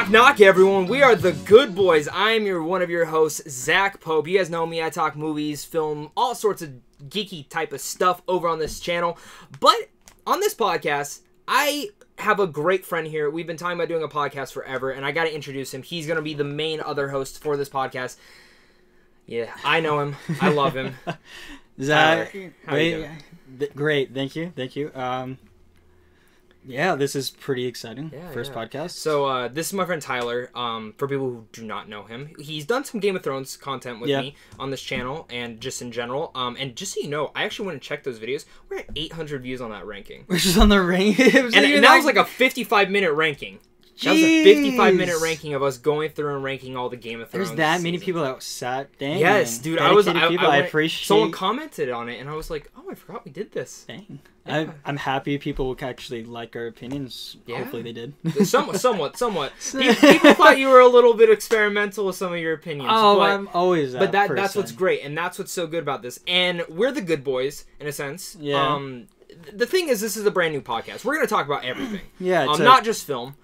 Knock, knock, everyone. We are the Good Boys. I'm one of your hosts, Zach Pope. You guys know me. I talk movies, film, all sorts of geeky type of stuff over on this channel. But on this podcast, I have a great friend here. We've been talking about doing a podcast forever, and I got to introduce him. He's going to be the main other host for this podcast. Yeah, I know him. I love him. Zach, great. Thank you. Yeah, this is pretty exciting. First podcast. So, this is my friend Tyler. For people who do not know him, he's done some Game of Thrones content with me on this channel and just in general. And just so you know, I actually went and checked those videos. We're at 800 views on that ranking. We're just on the ranking. and that was like a 55-minute ranking. Jeez. That was a 55-minute ranking of us going through and ranking all the Game of Thrones. There's that many people that sat. Dang. Yes, dude. I appreciate. Someone commented on it, and I was like, "Oh, I forgot we did this." Dang. Yeah. I'm happy people will actually like our opinions. Yeah. Hopefully they did. Somewhat. People thought you were a little bit experimental with some of your opinions. Oh, I'm always that. But that's what's great, and that's what's so good about this. And we're the Good Boys in a sense. Yeah. The thing is, this is a brand new podcast. We're going to talk about everything. Yeah. Not just film.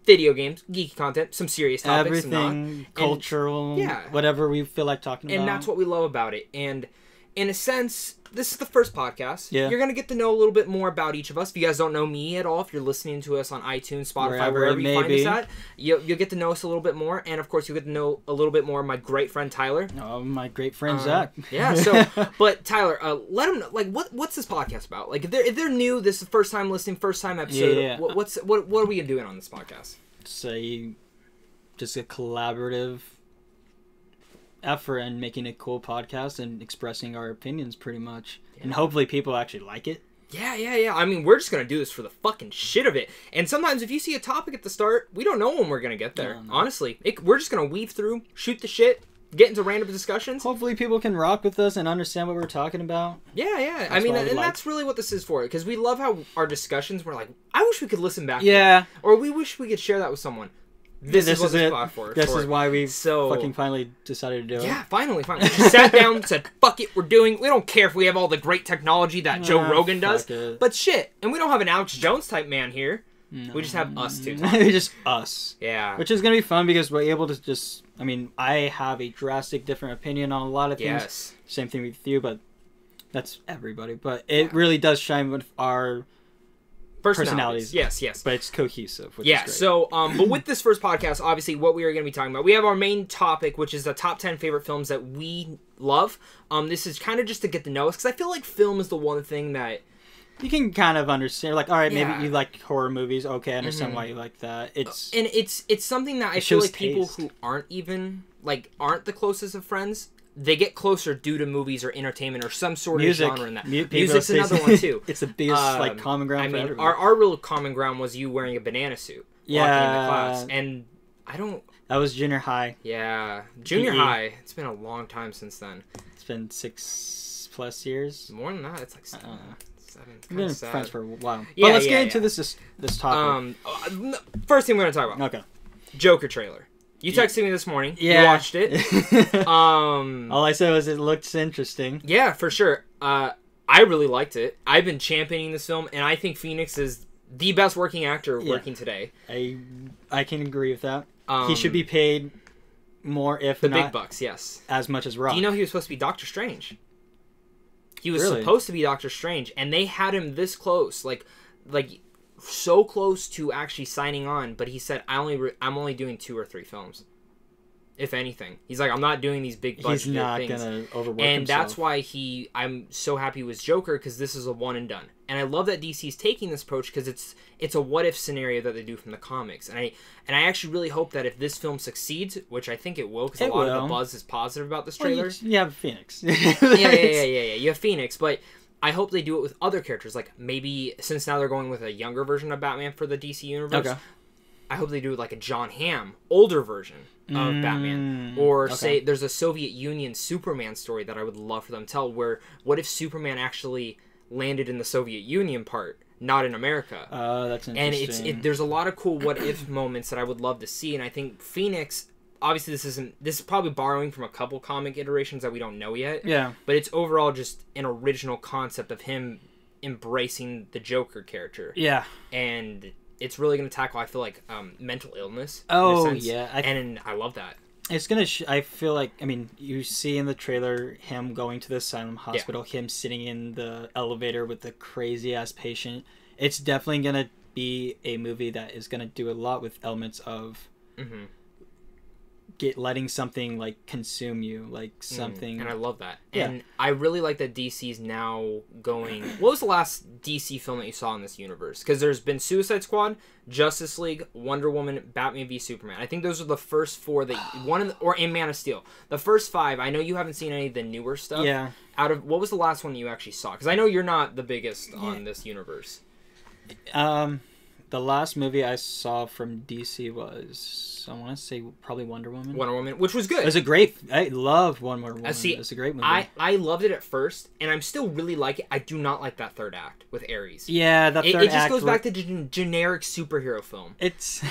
Video games, geeky content, some serious topics, everything, cultural, whatever we feel like talking about. And that's what we love about it. And in a sense, this is the first podcast. Yeah. You're going to get to know a little bit more about each of us. If you guys don't know me at all, if you're listening to us on iTunes, Spotify, wherever you find us at, you'll get to know us a little bit more. And, of course, you'll get to know a little bit more of my great friend, Tyler. Oh, my great friend, Zach. Yeah, so, but, Tyler, let them know, like, what's this podcast about? Like, if they're new, this is the first time listening, first time episode, what are we doing on this podcast? Say, just a collaborative effort in making a cool podcast and expressing our opinions pretty much. Yeah. And hopefully people actually like it. Yeah. I mean, we're just going to do this for the fucking shit of it. And sometimes if you see a topic at the start, we don't know when we're going to get there. No. Honestly, we're just going to weave through, shoot the shit, get into random discussions. Hopefully people can rock with us and understand what we're talking about. Yeah. I mean, and that's really what this is for. Because we love how our discussions were like, I wish we could listen back. Yeah. Or we wish we could share that with someone. This is what this platform This is why we fucking finally decided to do it. Yeah, finally. We just sat down and said, fuck it, we're doing. We don't care if we have all the great technology that Joe Rogan does. But shit. And we don't have an Alex Jones type man here. No. We just have us two. Just us. Yeah. Which is going to be fun because we're able to just... I mean, I have a drastic different opinion on a lot of things. Yes. Same thing with you, but that's everybody. But it really does shine with our... personalities. Yes. But it's cohesive, which is great. So, but with this first podcast, obviously, what we are going to be talking about, we have our main topic, which is the top 10 favorite films that we love. This is kind of just to get to know us, because I feel like film is the one thing that... You can kind of understand, like, all right, maybe you like horror movies. Okay, I understand why you like that. It's something that I feel like people who aren't the closest of friends, they get closer due to movies or entertainment or some sort of genre in that. Music's another one too. It's the biggest common ground. I mean, our real common ground was you wearing a banana suit walking in the class, and I don't. That was junior high. Yeah, junior high. It's been a long time since then. It's been 6+ years. More than that. It's like 7. We've been friends for a while. Yeah, but let's get into this topic. First thing we're gonna talk about. Okay. Joker trailer. You texted me this morning. Yeah. You watched it. All I said was it looks interesting. Yeah, for sure. I really liked it. I've been championing this film, and I think Phoenix is the best working actor working today. I can agree with that. He should be paid more, if the not big bucks. Yes, as much as Rock. Do you know he was supposed to be Doctor Strange? He was supposed to be Doctor Strange, and they had him this close, like so close to actually signing on. But he said, "I'm only doing 2 or 3 films, if anything." He's like, "I'm not doing these big budget things." He's not gonna overwork himself. And that's why I'm so happy with Joker, because this is a one and done. And I love that DC's taking this approach, because it's a what if scenario that they do from the comics. And I actually really hope that if this film succeeds, which I think it will, because a lot of the buzz is positive about this trailer. Well, you have Phoenix. Yeah. You have Phoenix, but I hope they do it with other characters. Like, maybe, since now they're going with a younger version of Batman for the DC universe, I hope they do like a John Hamm, older version of Batman. Or say there's a Soviet Union Superman story that I would love for them to tell, where what if Superman actually landed in the Soviet Union part, not in America? That's interesting. And there's a lot of cool what if moments that I would love to see, and I think Phoenix... Obviously, this is probably borrowing from a couple comic iterations that we don't know yet. Yeah. But it's overall just an original concept of him embracing the Joker character. Yeah. And it's really going to tackle, I feel like, mental illness. Oh, in a sense. yeah. And I love that. It's going to... I feel like... I mean, you see in the trailer him going to the asylum hospital, him sitting in the elevator with the crazy-ass patient. It's definitely going to be a movie that is going to do a lot with elements of... Mm-hmm. Letting something like consume you, like something, and I love that. And I really like that DC's now going. What was the last DC film that you saw in this universe? Because there's been Suicide Squad, Justice League, Wonder Woman, Batman v Superman. I think those are the first four that and Man of Steel. The first five. I know you haven't seen any of the newer stuff. Yeah. Out of what was the last one you actually saw? Because I know you're not the biggest on this universe. The last movie I saw from DC was, I want to say, probably Wonder Woman. Wonder Woman, which was good. It was a great... I love Wonder Woman. It's a great movie. I loved it at first, and I'm still really like it. I do not like that third act with Ares. Yeah, that third act... It just goes back to generic superhero film. It's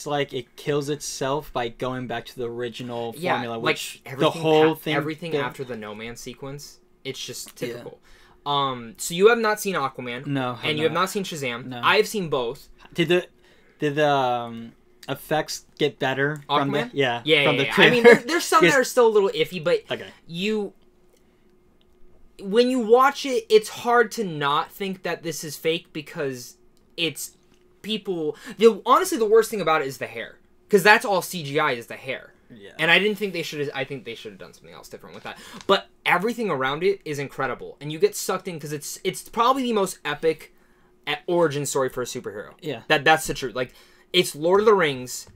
like it kills itself by going back to the original formula, which the whole thing... Everything after the No Man sequence, it's just typical. Yeah. So you have not seen Aquaman. No. And you have not seen Shazam. No. I have seen both. Did the effects get better Aquaman? From the Yeah. From the I mean, there's some that are still a little iffy, but when you watch it, it's hard to not think that this is fake because it's people... Honestly, the worst thing about it is the hair. Because that's all CGI is the hair. Yeah. And I didn't think they should... I think they should have done something else different with that. But everything around it is incredible. And you get sucked in because it's probably the most epic origin story for a superhero. Yeah. That's the truth. Like, it's Lord of the Rings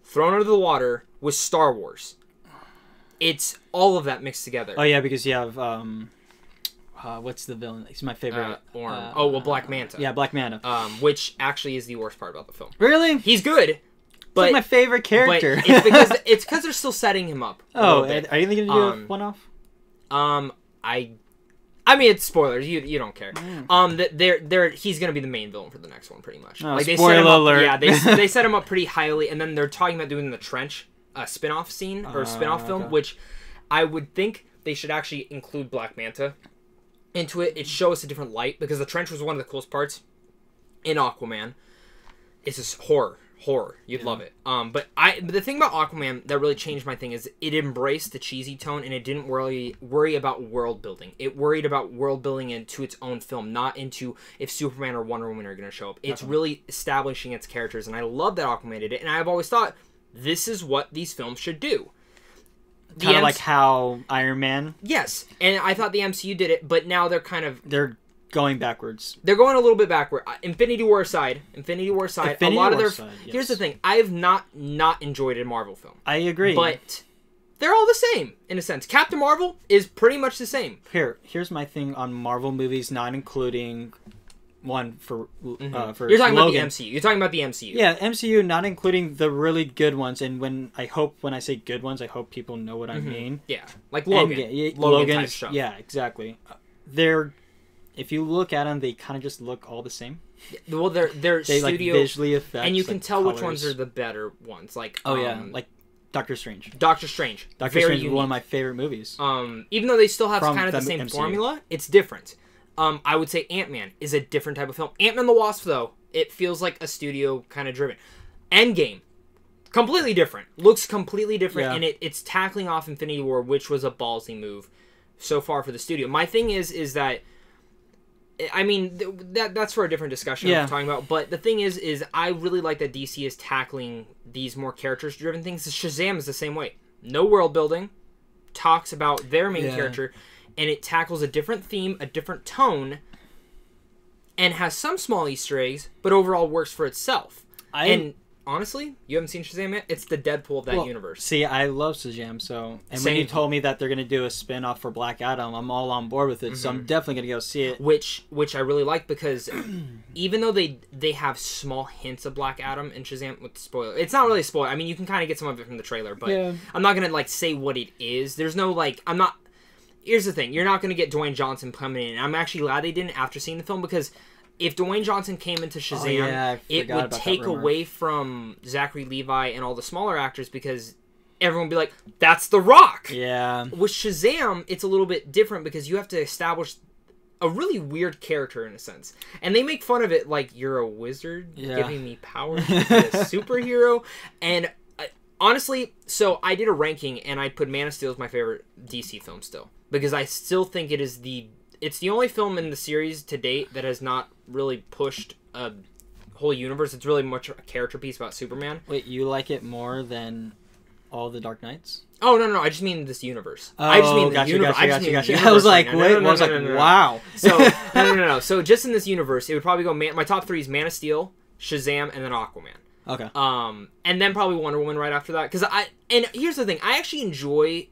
thrown under the water with Star Wars. It's all of that mixed together. Oh, yeah, because you have... what's the villain? He's my favorite. Black Manta. Yeah, Black Manta. Which actually is the worst part about the film. Really? He's good. But like my favorite character. But it's because they're still setting him up. Oh, are you going to do a one-off? I mean, it's spoilers. You don't care. He's going to be the main villain for the next one, pretty much. Oh, like, spoiler alert. Yeah, they set him up pretty highly, and then they're talking about doing the Trench spin-off scene or spin-off film, which I would think they should actually include Black Manta into it. It shows us a different light because the Trench was one of the coolest parts in Aquaman. It's just horror. You'd love it. But the thing about Aquaman that really changed my thing is it embraced the cheesy tone and it didn't worry about world building. It worried about world building into its own film, not into if Superman or Wonder Woman are going to show up. It's really establishing its characters, and I love that Aquaman did it. And I've always thought this is what these films should do. Kind of like how Iron Man. Yes, and I thought the MCU did it, but now they're going backwards. They're going a little bit backward. Infinity War aside, a lot of their... Yes. Here's the thing. I have not enjoyed a Marvel film. I agree. But they're all the same, in a sense. Captain Marvel is pretty much the same. Here's my thing on Marvel movies, not including one for You're talking Logan. About the MCU. You're talking about the MCU. Yeah, MCU, not including the really good ones. And when I say good ones, I hope people know what I mean. Yeah, like Logan. Logan type stuff. Yeah, exactly. If you look at them, they kind of just look all the same. Well, they're studio... like visually effects, and you can tell colors. Which ones are the better ones. Like like Doctor Strange. Doctor Strange is one of my favorite movies. Even though they still have kind of the same MCU. Formula, it's different. I would say Ant-Man is a different type of film. Ant-Man the Wasp, though, it feels like a studio kind of driven. Endgame, completely different. Looks completely different, and it's tackling off Infinity War, which was a ballsy move so far for the studio. My thing is that... I mean, that's for a different discussion I'm talking about. But the thing is I really like that DC is tackling these more characters-driven things. Shazam is the same way. No world building, talks about their main character, and it tackles a different theme, a different tone, and has some small Easter eggs, but overall works for itself. And honestly, you haven't seen Shazam yet? It's the Deadpool of that universe. See, I love Shazam, when you told me that they're going to do a spin-off for Black Adam, I'm all on board with it, so I'm definitely going to go see it. Which I really like, because even though they have small hints of Black Adam in Shazam, with spoiler, it's not really a spoiler. I mean, you can kind of get some of it from the trailer, but I'm not going to, say what it is. There's no, Here's the thing. You're not going to get Dwayne Johnson coming in. I'm actually glad they didn't after seeing the film, because... If Dwayne Johnson came into Shazam, it would take away from Zachary Levi and all the smaller actors, because everyone would be like, that's The Rock! Yeah. With Shazam, it's a little bit different because you have to establish a really weird character in a sense. And they make fun of it like, you're a wizard giving me powers to be a superhero. And honestly, so I did a ranking and I put Man of Steel as my favorite DC film still. Because I still think it's the only film in the series to date that has not really pushed a whole universe. It's really much a character piece about Superman. Wait, you like it more than all the Dark Knights? Oh, no, I just mean this universe. Oh, I just mean gotcha, the universe. Gotcha. I was like, wow. So, no. So, just in this universe, it would probably go, my top 3 is Man of Steel, Shazam, and then Aquaman. Okay. And then probably Wonder Woman right after that. And here's the thing, I actually enjoy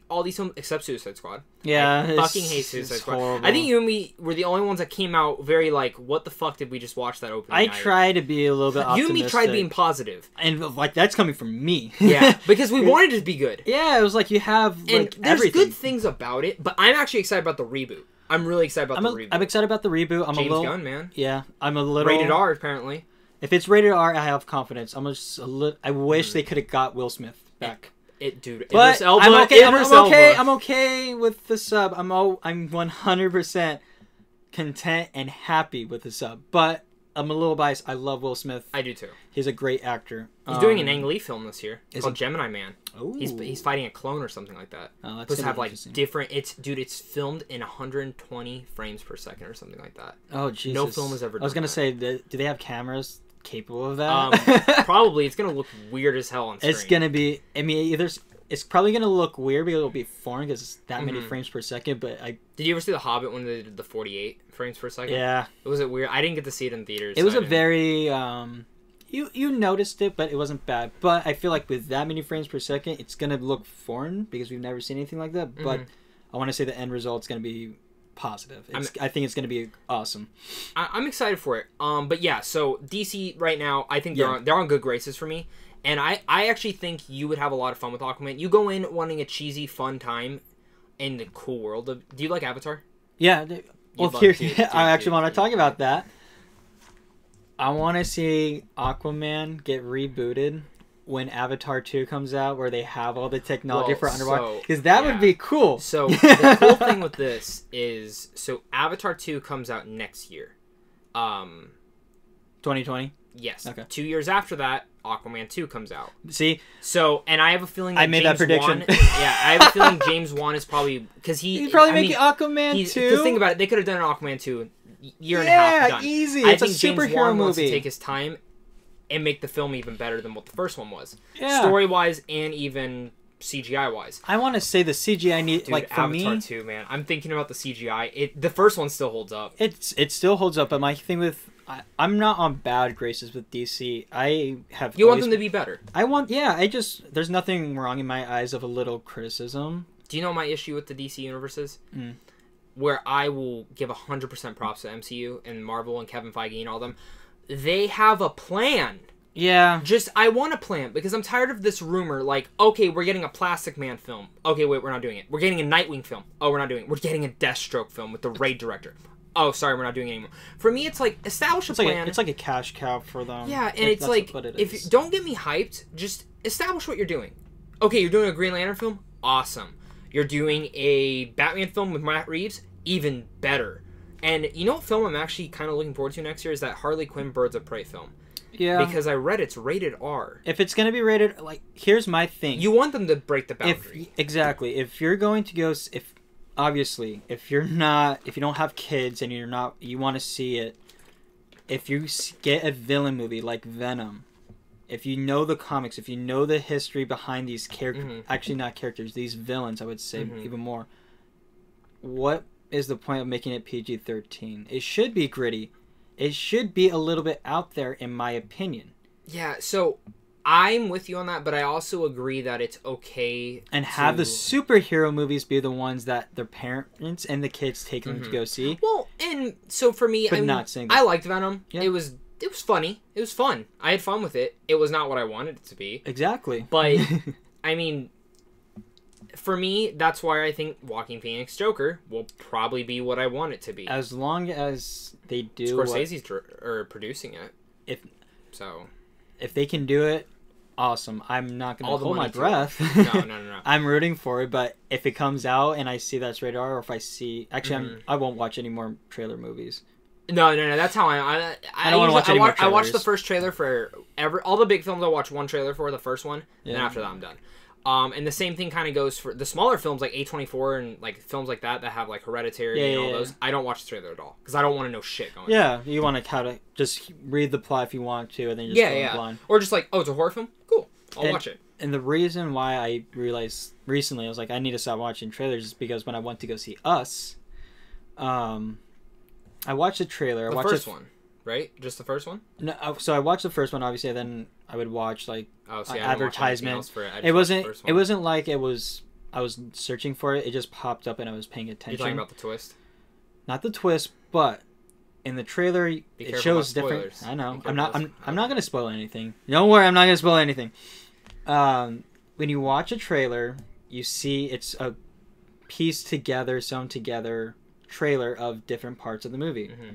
all these films except Suicide Squad. Yeah, I fucking hate Suicide Squad. Horrible. I think you and me were the only ones that came out very like, what the fuck did we just watch that opening I night? try to be a little bit optimistic. You and me tried being positive. And like, that's coming from me. Yeah, because we wanted it to be good. Yeah, it was like you have like and there's everything. good things about it, but I'm actually excited about the reboot. I'm really excited about the reboot. I'm excited about the reboot. James Gunn, man. Yeah, I'm a little... Rated R, apparently. If it's rated R, I have confidence. I'm just a little... I wish they could have got Will Smith back. But I'm okay with the sub. I'm 100% content and happy with the sub. But I'm a little biased. I love Will Smith. I do too. He's a great actor. He's doing an Ang Lee film this year. It's called he? Gemini Man. Ooh. He's fighting a clone or something like that. Oh, that's supposed to have like different. It's filmed in 120 frames per second or something like that. Oh Jesus! No film has ever done I was gonna that. say, do they have cameras capable of that? Probably. It's gonna look weird as hell on screen. It's gonna be. I mean, it's probably gonna look weird because it'll be foreign because it's that many frames per second. But did you ever see The Hobbit when they did the 48 frames per second? Yeah. Was it weird? I didn't get to see it in theaters. It was a very you noticed it, but it wasn't bad. But I feel like with that many frames per second, it's gonna look foreign because we've never seen anything like that. But I want to say the end result's gonna be positive. I think it's gonna be awesome. I'm excited for it. But yeah, so DC right now, I think they're on good graces for me, and I actually think you would have a lot of fun with Aquaman. You go in wanting a cheesy, fun time in the cool world of. Do you like Avatar? Yeah. Well, I actually want to talk about that. I want to see Aquaman get rebooted when Avatar 2 comes out, where they have all the technology for underwater, because that would be cool. So the cool thing with this is, Avatar 2 comes out next year. 2020? Yes. Okay. 2 years after that, Aquaman 2 comes out. See? So, and I have a feeling that I made that prediction. I have a feeling James Wan is probably, because he's probably making Aquaman 2. Because think about it, they could have done an Aquaman 2 year and a half done. Easy. I it's think a superhero James Wan movie. Wants to take his time and make the film even better than what the first one was. Yeah. Story-wise and even CGI-wise. I want to say the CGI Dude, like for Avatar me 2, man. I'm thinking about the CGI. The first one still holds up. It still holds up, but my thing with I'm not on bad graces with DC. You want them to be better. There's nothing wrong in my eyes of a little criticism. Do you know my issue with the DC universe is? Where I will give 100% props to MCU and Marvel and Kevin Feige and all them. They have a plan. Yeah. I want a plan because I'm tired of this rumor like, okay, we're getting a Plastic Man film. Okay, wait, we're not doing it. We're getting a Nightwing film. Oh, we're not doing it. We're getting a Deathstroke film with the Raid director. Oh, sorry, we're not doing it anymore. For me, it's like, establish a plan. It's like a cash cow for them. Yeah, and it's like, don't get me hyped, just establish what you're doing. Okay, you're doing a Green Lantern film? Awesome. You're doing a Batman film with Matt Reeves? Even better. And you know what film I'm actually kind of looking forward to next year is that Harley Quinn Birds of Prey film. Yeah. Because I read it's rated R. If it's going to be rated, like, here's my thing. You want them to break the boundary. Exactly. If you're going to go, obviously, if you don't have kids and you want to see it, if you get a villain movie like Venom, if you know the comics, if you know the history behind these characters, actually not characters, these villains, I would say even more, what is the point of making it PG-13? It should be gritty. It should be a little bit out there, in my opinion. Yeah, so I'm with you on that, but I also agree that it's okay and have the superhero movies be the ones that their parents and the kids take them to go see. Well, and so for me, I liked Venom. Yeah. It was funny. It was fun. I had fun with it. It was not what I wanted it to be. Exactly. But I mean, for me, that's why I think Joaquin Phoenix Joker will probably be what I want it to be. As long as they do Scorsese's producing it. If they can do it, awesome. I'm not gonna hold my breath. No. I'm rooting for it, but if it comes out and I see that's rated R, or if I see, actually, I won't watch any more trailer movies. No. That's how I don't want to watch any more trailers. I watched the first trailer for all the big films. I watch one trailer for the first one, and then after that I'm done. And the same thing kind of goes for the smaller films like A24 and like films like that have like Hereditary and all those. I don't watch the trailer at all because I don't want to know shit going. Yeah, you want to just read the plot if you want to, and then just go blind. Or just like, oh, it's a horror film. Cool, I'll watch it. And the reason why I realized recently I was like, I need to stop watching trailers is because when I went to go see Us, I watched the trailer. The first one, right? Just the first one? No, so I watched the first one. Obviously, then I would watch like advertisements. It wasn't like I was searching for it. It just popped up and I was paying attention. You're talking about the twist? Not the twist, but in the trailer it shows different. I know. I'm not going to spoil anything. Don't worry, I'm not going to spoil anything. When you watch a trailer, you see it's a sewn together trailer of different parts of the movie. Mm-hmm.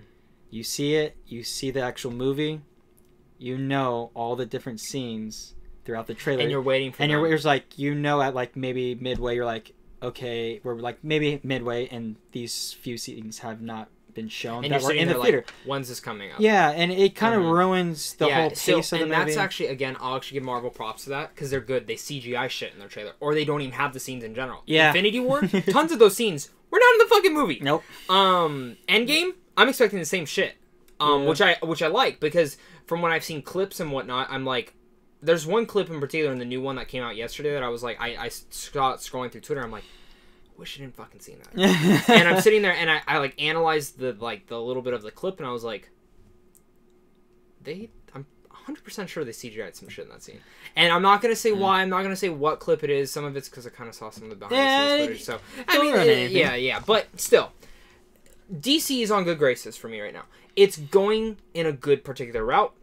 You see it, you see the actual movie, you know all the different scenes throughout the trailer. And you're waiting for and you're like, you know, at like maybe midway, you're like, okay, we're like maybe midway and these few scenes have not been shown and that were in the theater. Like, when's this coming up? Yeah, and it kind of ruins the whole pace of the movie. And that's actually, again, I'll actually give Marvel props to that because they're good. They CGI shit in their trailer. Or they don't even have the scenes in general. Yeah. Infinity War, tons of those scenes were not in the fucking movie. Nope. Endgame, I'm expecting the same shit. Which I like because from when I've seen clips and whatnot, I'm like, there's one clip in particular in the new one that came out yesterday that I was like, I saw it scrolling through Twitter. I'm like, I wish I didn't fucking seen that. And I'm sitting there and I like analyzed the little bit of the clip and I was like, I'm 100% sure they CGI'd some shit in that scene. And I'm not gonna say why. I'm not gonna say what clip it is. Some of it's because I kind of saw some of the behind the scenes footage. So I mean, but still. DC is on good graces for me right now. It's going in a good particular route.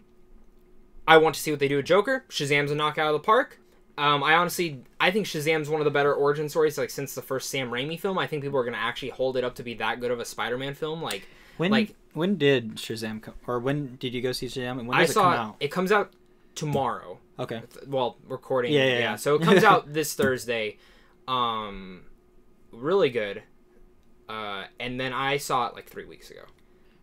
I want to see what they do with Joker. Shazam's a knockout of the park. I think Shazam's one of the better origin stories, like, since the first Sam Raimi film. I think people are going to actually hold it up to be that good of a Spider-Man film. When did Shazam come, or when did you go see Shazam, and when does it come out? It comes out tomorrow. Okay. Well, recording. Yeah. So it comes out this Thursday. Really good. And then I saw it like 3 weeks ago.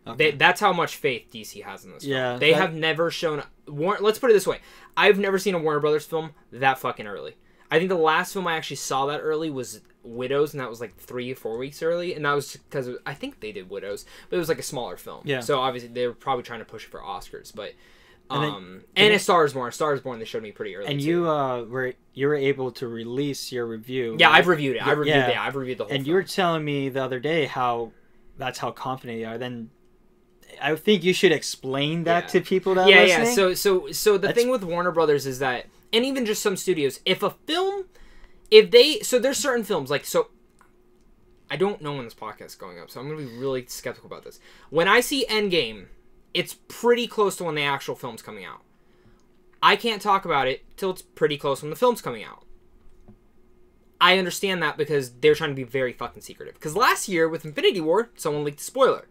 Okay. That's how much faith DC has in this film. Yeah, they have never shown... Let's put it this way. I've never seen a Warner Brothers film that fucking early. I think the last film I actually saw that early was Widows, and that was like 3 or 4 weeks early. And that was because I think they did Widows, but it was like a smaller film. Yeah. So obviously they were probably trying to push it for Oscars. But and A Star is Born. A Star is Born they showed me pretty early. And too. you were able to release your review. Yeah, right? I've reviewed it. I've reviewed the whole film. And you were telling me the other day that's how confident you are. Then I think you should explain that to people that are listening. So the thing with Warner Brothers is that, and even just some studios, so there's certain films, I don't know when this podcast is going up, so I'm going to be really skeptical about this. When I see Endgame, it's pretty close to when the actual film's coming out. I can't talk about it till it's pretty close when the film's coming out. I understand that because they're trying to be very fucking secretive. Because last year with Infinity War, someone leaked a spoiler.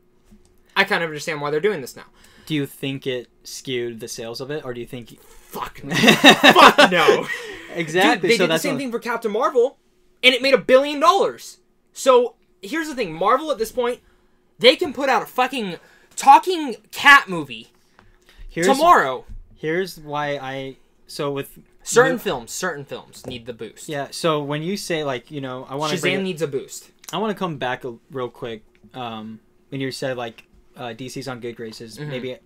I kind of understand why they're doing this now. Do you think it skewed the sales of it, or do you think... Fuck no. Fuck no. Exactly. Dude, they did the same thing for Captain Marvel, and it made $1 billion. So, here's the thing. Marvel, at this point, they can put out a fucking talking cat movie tomorrow. Here's why with... Certain films need the boost. Yeah, so when you say, I want to... Shazam needs a boost. I want to come back real quick. When you said, DC's on good graces, maybe...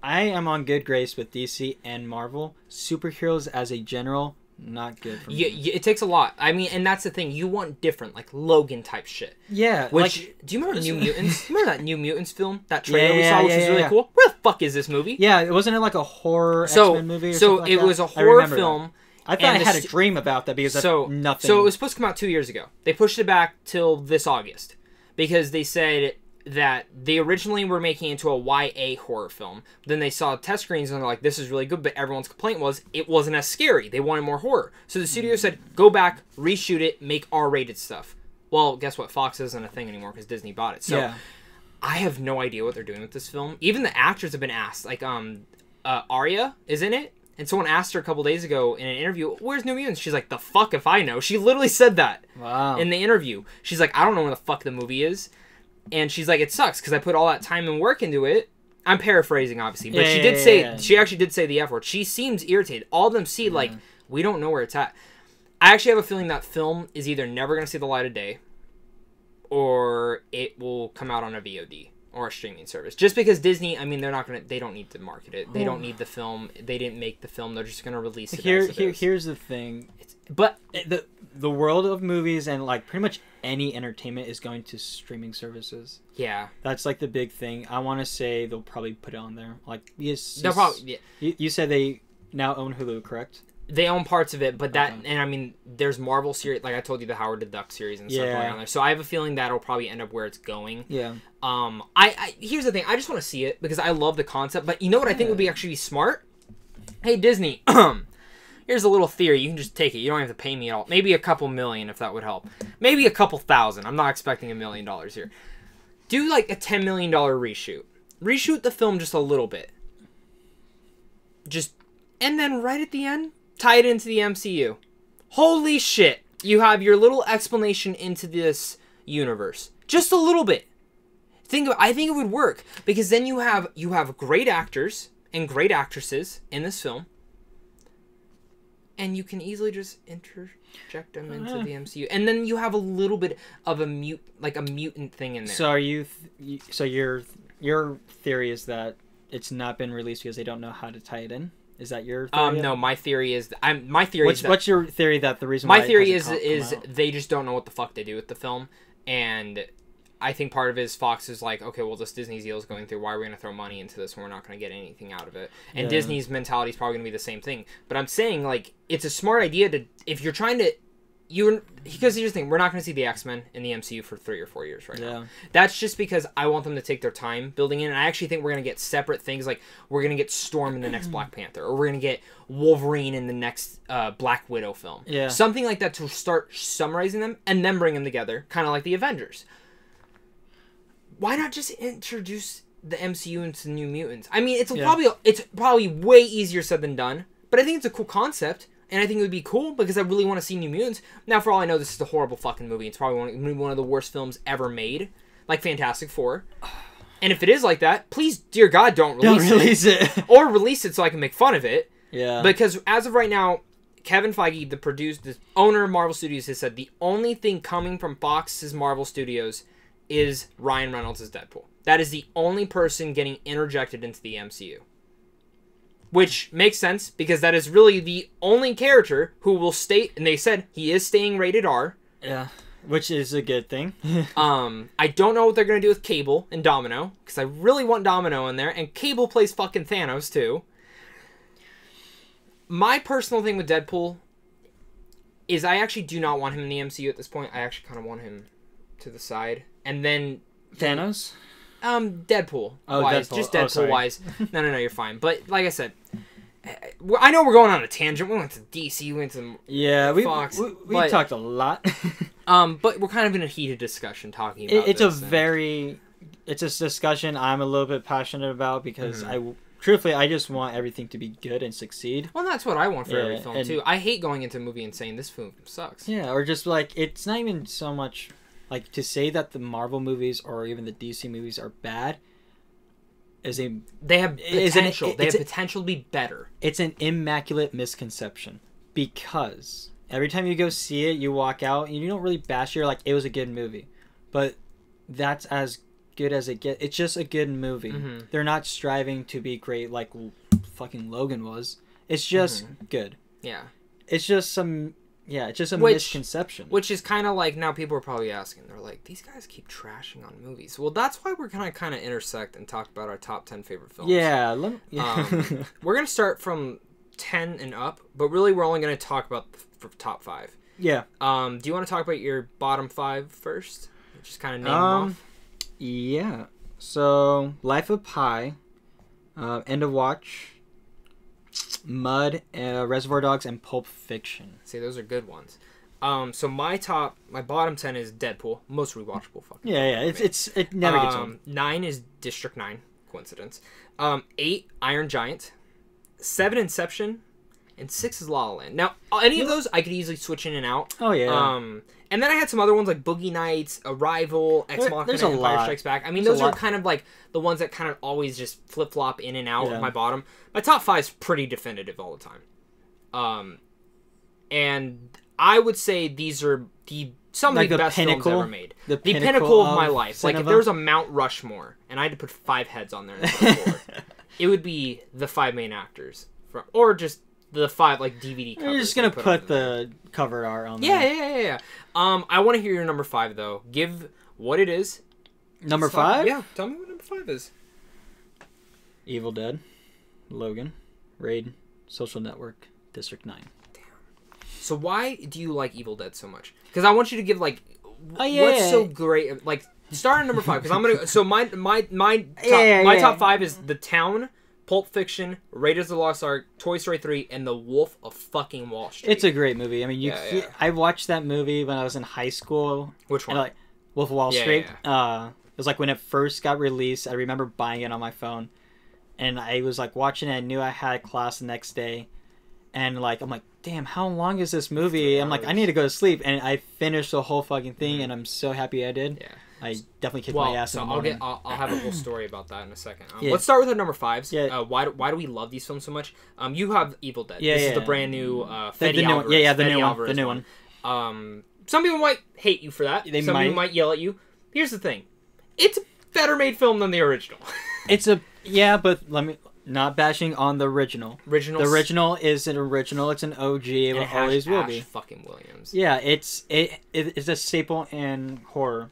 I am on good grace with DC and Marvel. Superheroes as a general, not good for me. Yeah, it takes a lot. I mean, and that's the thing. You want different, Logan type shit. Yeah. Do you remember New Mutants? Remember that New Mutants film? That trailer we saw, which was really cool? Where the fuck is this movie? Yeah, wasn't it like a horror X-Men movie or something like that? So it was a horror film. I thought I had a dream about that because that's nothing. So it was supposed to come out 2 years ago. They pushed it back till this August because they said that they originally were making it into a YA horror film. Then they saw test screens and they're like, this is really good, but everyone's complaint was it wasn't as scary. They wanted more horror. So the studio said, go back, reshoot it, make R-rated stuff. Well, guess what? Fox isn't a thing anymore because Disney bought it. So I have no idea what they're doing with this film. Even the actors have been asked. Arya is in it. And someone asked her a couple days ago in an interview, where's New Mutants? She's like, the fuck if I know. She literally said that in the interview. She's like, I don't know where the fuck the movie is. And she's like, it sucks because I put all that time and work into it. I'm paraphrasing, obviously. But she actually did say the F word. She seems irritated. All of them see, like, we don't know where it's at. I actually have a feeling that film is either never going to see the light of day or it will come out on a VOD. Or a streaming service. Just because Disney, I mean, they don't need to market it. They don't need the film. They didn't make the film. They're just going to release it Here's the thing. But the world of movies and, like, pretty much any entertainment is going to streaming services. Yeah. That's, like, the big thing. I want to say they'll probably put it on there. Like, they'll probably, yeah. You said they now own Hulu, correct? They own parts of it, but and I mean, there's Marvel series, like I told you, the Howard the Duck series and stuff going on there. So I have a feeling that'll probably end up where it's going. Yeah. I here's the thing, I just want to see it because I love the concept. But you know what I think would be actually smart? Hey Disney, here's a little theory. You can just take it. You don't have to pay me at all. Maybe a couple million if that would help. Maybe a couple thousand. I'm not expecting $1 million here. Do like a $10 million reshoot. Reshoot the film just a little bit. And then right at the end, tie it into the MCU. Holy shit. You have your little explanation into this universe. Just a little bit. I think it would work. Because then you have great actors and great actresses in this film. And you can easily just interject them into the MCU. And then you have a little bit of a mutant thing in there. So your theory is that it's not been released because they don't know how to tie it in? Is that your theory? No, my theory is... What's your theory that the reason why... My theory is they just don't know what the fuck they do with the film. And I think part of it is Fox is like, okay, well, this Disney deal is going through. Why are we going to throw money into this when we're not going to get anything out of it? And Disney's mentality is probably going to be the same thing. But I'm saying, like, it's a smart idea to... If you're trying to... Because here's the thing, we're not going to see the X-Men in the MCU for 3 or 4 years right now. That's just because I want them to take their time building in, and I actually think we're going to get separate things, like we're going to get Storm in the next Black Panther, or we're going to get Wolverine in the next Black Widow film. Yeah. Something like that to start summarizing them, and then bring them together, kind of like the Avengers. Why not just introduce the MCU into New Mutants? I mean, it's probably way easier said than done, but I think it's a cool concept. And I think it would be cool because I really want to see New Mutants. Now, for all I know, this is a horrible fucking movie. It's probably one of the worst films ever made. Like Fantastic Four. And if it is like that, please, dear God, don't release it. Or release it so I can make fun of it. Yeah. Because as of right now, Kevin Feige, the owner of Marvel Studios, has said the only thing coming from Fox's Marvel Studios is Ryan Reynolds' Deadpool. That is the only person getting interjected into the MCU. Which makes sense, because that is really the only character who will stay... And they said he is staying rated R. Yeah, which is a good thing. I don't know what they're going to do with Cable and Domino, because I really want Domino in there. And Cable plays fucking Thanos, too. My personal thing with Deadpool is I actually do not want him in the MCU at this point. I actually kind of want him to the side. And then... Thanos? Deadpool. Wise. Deadpool. Just Deadpool wise. No, you're fine. But, like I said, I know we're going on a tangent. We went to DC, we went to Fox. We talked a lot. But we're kind of in a heated discussion talking about it's a discussion I'm a little bit passionate about because truthfully, I just want everything to be good and succeed. Well, that's what I want for every film, too. I hate going into a movie and saying, this film sucks. Yeah, or just, like, it's not even so much... Like, to say that the Marvel movies or even the DC movies are bad They have potential. They have potential to be better. It's an immaculate misconception. Because every time you go see it, you walk out, and you don't really bash it. You're like, it was a good movie. But that's as good as it gets. It's just a good movie. Mm-hmm. They're not striving to be great like fucking Logan was. It's just good. Yeah. It's just some... Yeah, it's just a misconception. Which is kind of like, now people are probably asking, they're like, these guys keep trashing on movies. Well, that's why we're going to kind of intersect and talk about our top 10 favorite films. Yeah. We're going to start from 10 and up, but really we're only going to talk about the top 5. Yeah. Do you want to talk about your bottom 5 first? Just kind of name them off? Yeah. So, Life of Pi, End of Watch, Mud, Reservoir Dogs, and Pulp Fiction. See, those are good ones. So my bottom 10 is Deadpool, most rewatchable fucking. Yeah, it never gets old. 9 is District 9, coincidence. 8, Iron Giant. 7, Inception. and 6 is La La Land. Now, any of those I could easily switch in and out. Oh yeah. And then I had some other ones like Boogie Nights, Arrival, Ex Machina, Empire Strikes Back. I mean, those are kind of like the ones that kind of always just flip flop in and out of my bottom. My top 5 is pretty definitive all the time. And I would say these are some of the best films ever made. The pinnacle of my life. Cinema. Like, if there was a Mount Rushmore, and I had to put 5 heads on there instead of 4, it would be the 5 main actors. Or just the 5, like, DVD covers. You're just going to put the cover art on there. Yeah. I want to hear your number 5, though. Give what it is. Number 5? Yeah, tell me what number 5 is. Evil Dead, Logan, Raid, Social Network, District 9. So why do you like Evil Dead so much? Because I want you to give, like, what's so great? Like, start at number 5, because I'm gonna. So my top 5 is The Town, Pulp Fiction, Raiders of the Lost Ark, Toy Story 3, and The Wolf of fucking Wall Street. It's a great movie. I mean, I watched that movie when I was in high school. Which one? Like Wolf of Wall Street. It was like when it first got released. I remember buying it on my phone, and I was like watching it. I knew I had class the next day, and like I'm like, damn, how long is this movie? I'm like, I need to go to sleep, and I finished the whole fucking thing, and I'm so happy I did. Yeah. I definitely kicked my ass in the morning. I'll have a whole story about that in a second. Let's start with our number 5s. Yeah. Why do we love these films so much? You have Evil Dead. This is the brand new Fede Alvarez. The new one. Some people might hate you for that. Some people might yell at you. Here's the thing. It's a better made film than the original. But let me... Not bashing on the original. The original is an original. It's an OG. It always will be. Fucking Williams. Yeah, it's a staple in horror.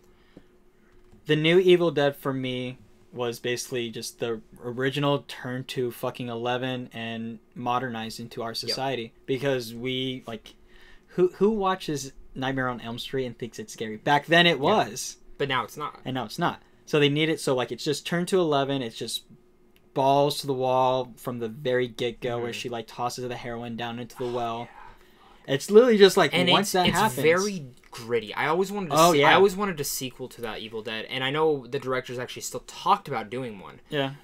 The new Evil Dead for me was basically just the original turned to fucking 11 and modernized into our society. Yep. Because we who watches Nightmare on Elm Street and thinks it's scary? Back then it was, but now it's not. And now it's not. So they need it. So like it's just turned to 11. It's just balls to the wall from the very get-go where she like tosses the heroin down into the well. It's literally just like, and once that happens, it's very gritty. I always wanted to I always wanted a sequel to that Evil Dead, and I know the directors actually still talked about doing one. Yeah.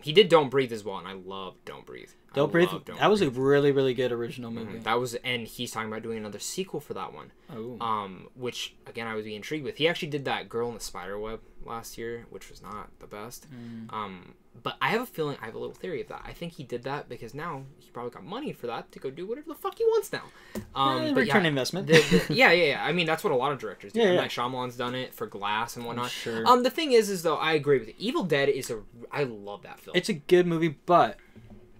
He did Don't Breathe as well, and I love Don't Breathe. Don't Breathe. That was a really, really good original movie. And he's talking about doing another sequel for that one. Oh. Which again I would be intrigued with. He actually did that Girl in the Spiderweb last year, which was not the best. But I have a feeling, I have a little theory of that. I think he did that because now he probably got money for that to go do whatever the fuck he wants now. Return investment. Yeah. I mean, that's what a lot of directors do. Yeah. Like Shyamalan's done it for Glass and whatnot. Sure. The thing is though, I agree with you. Evil Dead I love that film. It's a good movie, but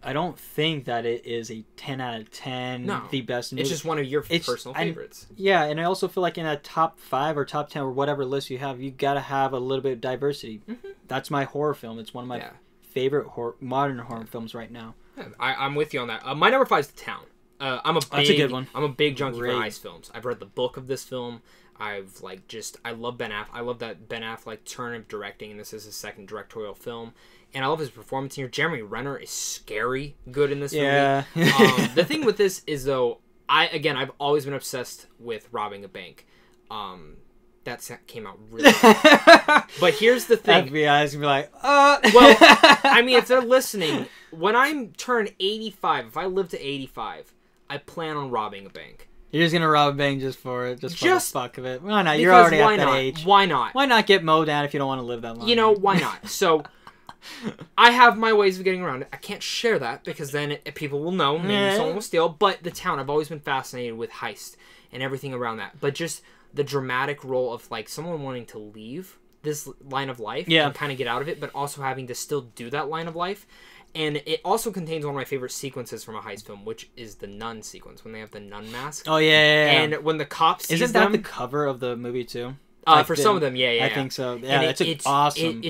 I don't think that it is a 10 out of 10, the best movie. It's just one of your personal favorites. Yeah, and I also feel like in a top 5 or top 10 or whatever list you have, you gotta have a little bit of diversity. That's my horror film. It's one of my favorite modern horror films right now. Yeah, I'm with you on that. My number 5 is The Town. That's a good one. I'm a big junkie for heist films. I've read the book of this film. I love Ben Affleck. I love that Ben Affleck turn of directing, and this is his second directorial film. And I love his performance here. Jeremy Renner is scary good in this movie. The thing with this is, though, I've always been obsessed with robbing a bank. That came out really well. But here's the thing. FBI's gonna be like, Well, I mean, if they're listening, when I turn 85, if I live to 85, I plan on robbing a bank. You're just gonna rob a bank just for the fuck of it. Why not? You're already at that age. Why not? Why not get mowed down if you don't want to live that long? You know, why not? So, I have my ways of getting around it. I can't share that because then people will know. Maybe someone will steal. But The Town, I've always been fascinated with heist and everything around that. But just the dramatic role of like someone wanting to leave this line of life and kind of get out of it, but also having to still do that line of life. And it also contains one of my favorite sequences from a heist film, which is the nun sequence when they have the nun mask. Oh yeah. And when the cops isn't that the cover of the movie too? For some of them, yeah. I think so. Yeah, it's awesome.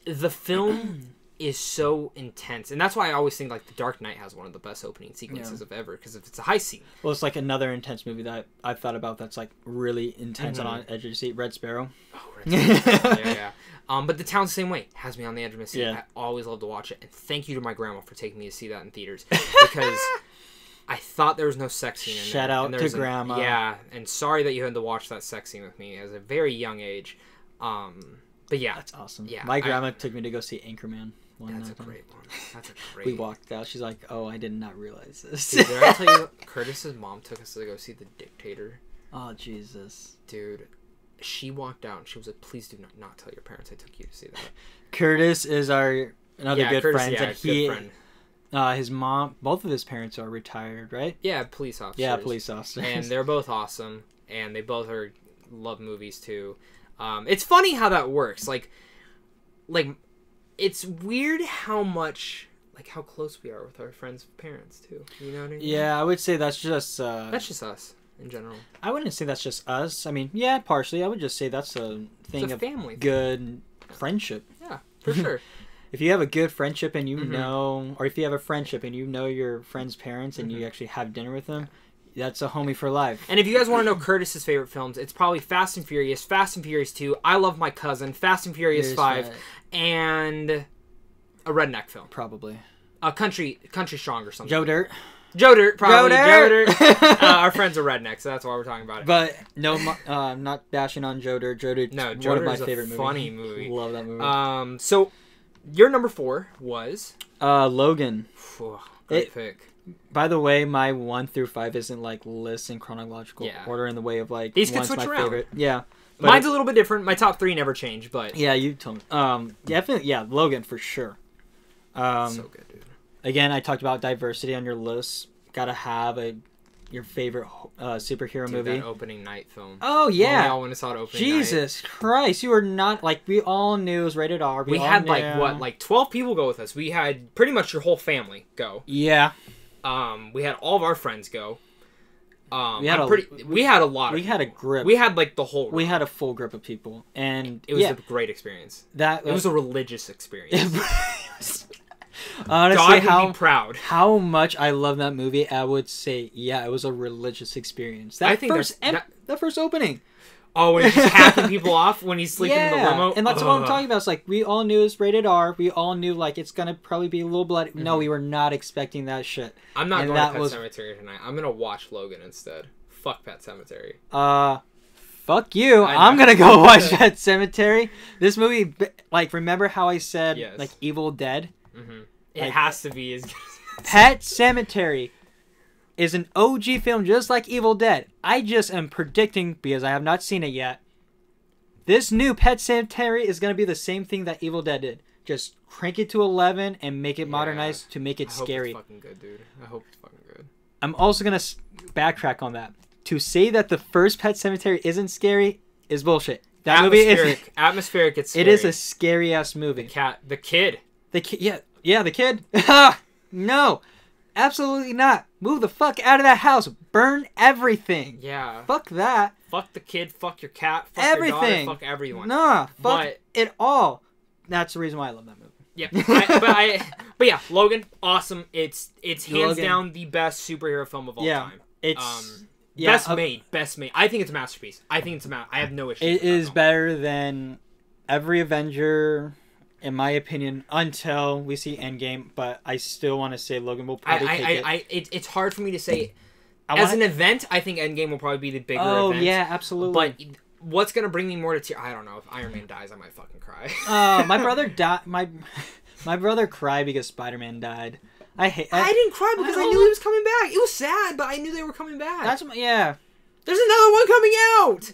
The film is so intense, and that's why I always think like The Dark Knight has one of the best opening sequences of ever, because if it's a heist scene. Well, it's like another intense movie that I've thought about that's like really intense and on edge of your seat. Red Sparrow. Oh, Red Sparrow. yeah. But The Town's the same way. Has me on the edge of my seat. I always love to watch it, and thank you to my grandma for taking me to see that in theaters because I thought there was no sex scene in there. Shout out to grandma. Yeah, and sorry that you had to watch that sex scene with me at a very young age. But yeah, that's awesome. Yeah, my grandma took me to go see Anchorman. one That's night. a great one. That's a great. We walked out. She's like, "Oh, I did not realize this." Dude, did I tell you? Curtis's mom took us to go see The Dictator. Oh Jesus, dude. She walked out and she was like, "Please do not tell your parents I took you to see that." Curtis is another good Curtis, friend, and good friend. His mom, both of his parents are retired, right? Yeah, police officers. Yeah, police officers, and they're both awesome, and they both love movies too. It's funny how that works. Like, it's weird how much, like, how close we are with our friends' parents too. You know what I mean? Yeah, I would say that's just us in general. I wouldn't say that's just us. I mean, yeah, partially. I would just say that's a thing of family good friendship. Yeah, for sure. If you have a good friendship and you know, or if you have a friendship and you know your friend's parents and you actually have dinner with them, that's a homie for life. And if you guys want to know Curtis's favorite films, it's probably Fast and Furious, Fast and Furious 2, I Love My Cousin, Fast and Furious 5, and a redneck film. Probably. Country Strong or something. Joe Dirt. Joe Dirt, probably. Joe Dirt. Our friends are rednecks, so that's why we're talking about it. But no, I'm not bashing on Joe Dirt. Joe Dirt, one of my favorite movies. Funny movie. Love that movie. So your number 4 was Logan. Great pick. By the way, my 1 through 5 isn't like lists in chronological order in the way of like these can switch around. Favorite. Yeah. Mine's a little bit different. My top 3 never change, but yeah, you told me. Definitely, yeah, Logan for sure. So good, dude. Again, I talked about diversity on your list. Gotta have your favorite superhero movie. That opening night film. Oh yeah, we all went and saw it opening Jesus night. Christ, you were not like we all knew it was rated R. We had like 12 people go with us. We had pretty much your whole family go. Yeah. We had all of our friends go. We had a lot. We had a grip. We had like the whole. We had a full grip of people, and it was a great experience. It was a religious experience. Honestly, God would be proud. How much I love that movie, I would say, yeah, it was a religious experience. That first opening. Oh, when he's hacking people off when he's sleeping in the limo. And that's what I'm talking about. It's like we all knew it's rated R. We all knew like it's gonna probably be a little bloody. Mm-hmm. No, we were not expecting that shit. I'm not going to Pet Sematary tonight. I'm gonna watch Logan instead. Fuck Pet Sematary. Fuck you. I'm gonna go watch Pet Sematary. This movie, like, remember how I said like Evil Dead? Mm-hmm. It has to be as good as Pet Sematary is an OG film just like Evil Dead. I just am predicting, because I have not seen it yet, this new Pet Sematary is going to be the same thing that Evil Dead did. Just crank it to 11 and make it modernized to make it scary. I hope it's fucking good, dude. I hope it's fucking good. I'm also going to backtrack on that. To say that the first Pet Sematary isn't scary is bullshit. That movie is atmospheric. It's scary. It is a scary ass movie. The kid. Yeah, the kid. No, absolutely not. Move the fuck out of that house. Burn everything. Yeah. Fuck that. Fuck the kid. Fuck your cat. Fuck everything. Your daughter, fuck everyone. Nah. Fuck it all. That's the reason why I love that movie. Yeah. But yeah, Logan, awesome. It's hands down the best superhero film of all time. It's best made. I think it's a masterpiece. I have no issue. It is better than every Avenger, in my opinion, until we see Endgame. But I still want to say Logan will probably take it. It's hard for me to say. As an event, I think Endgame will probably be the bigger event. Oh, yeah, absolutely. But what's going to bring me more to tears? I don't know. If Iron Man dies, I might fucking cry. My brother died. My brother cried because Spider-Man died. I didn't cry because I knew he was coming back. It was sad, but I knew they were coming back. There's another one coming out.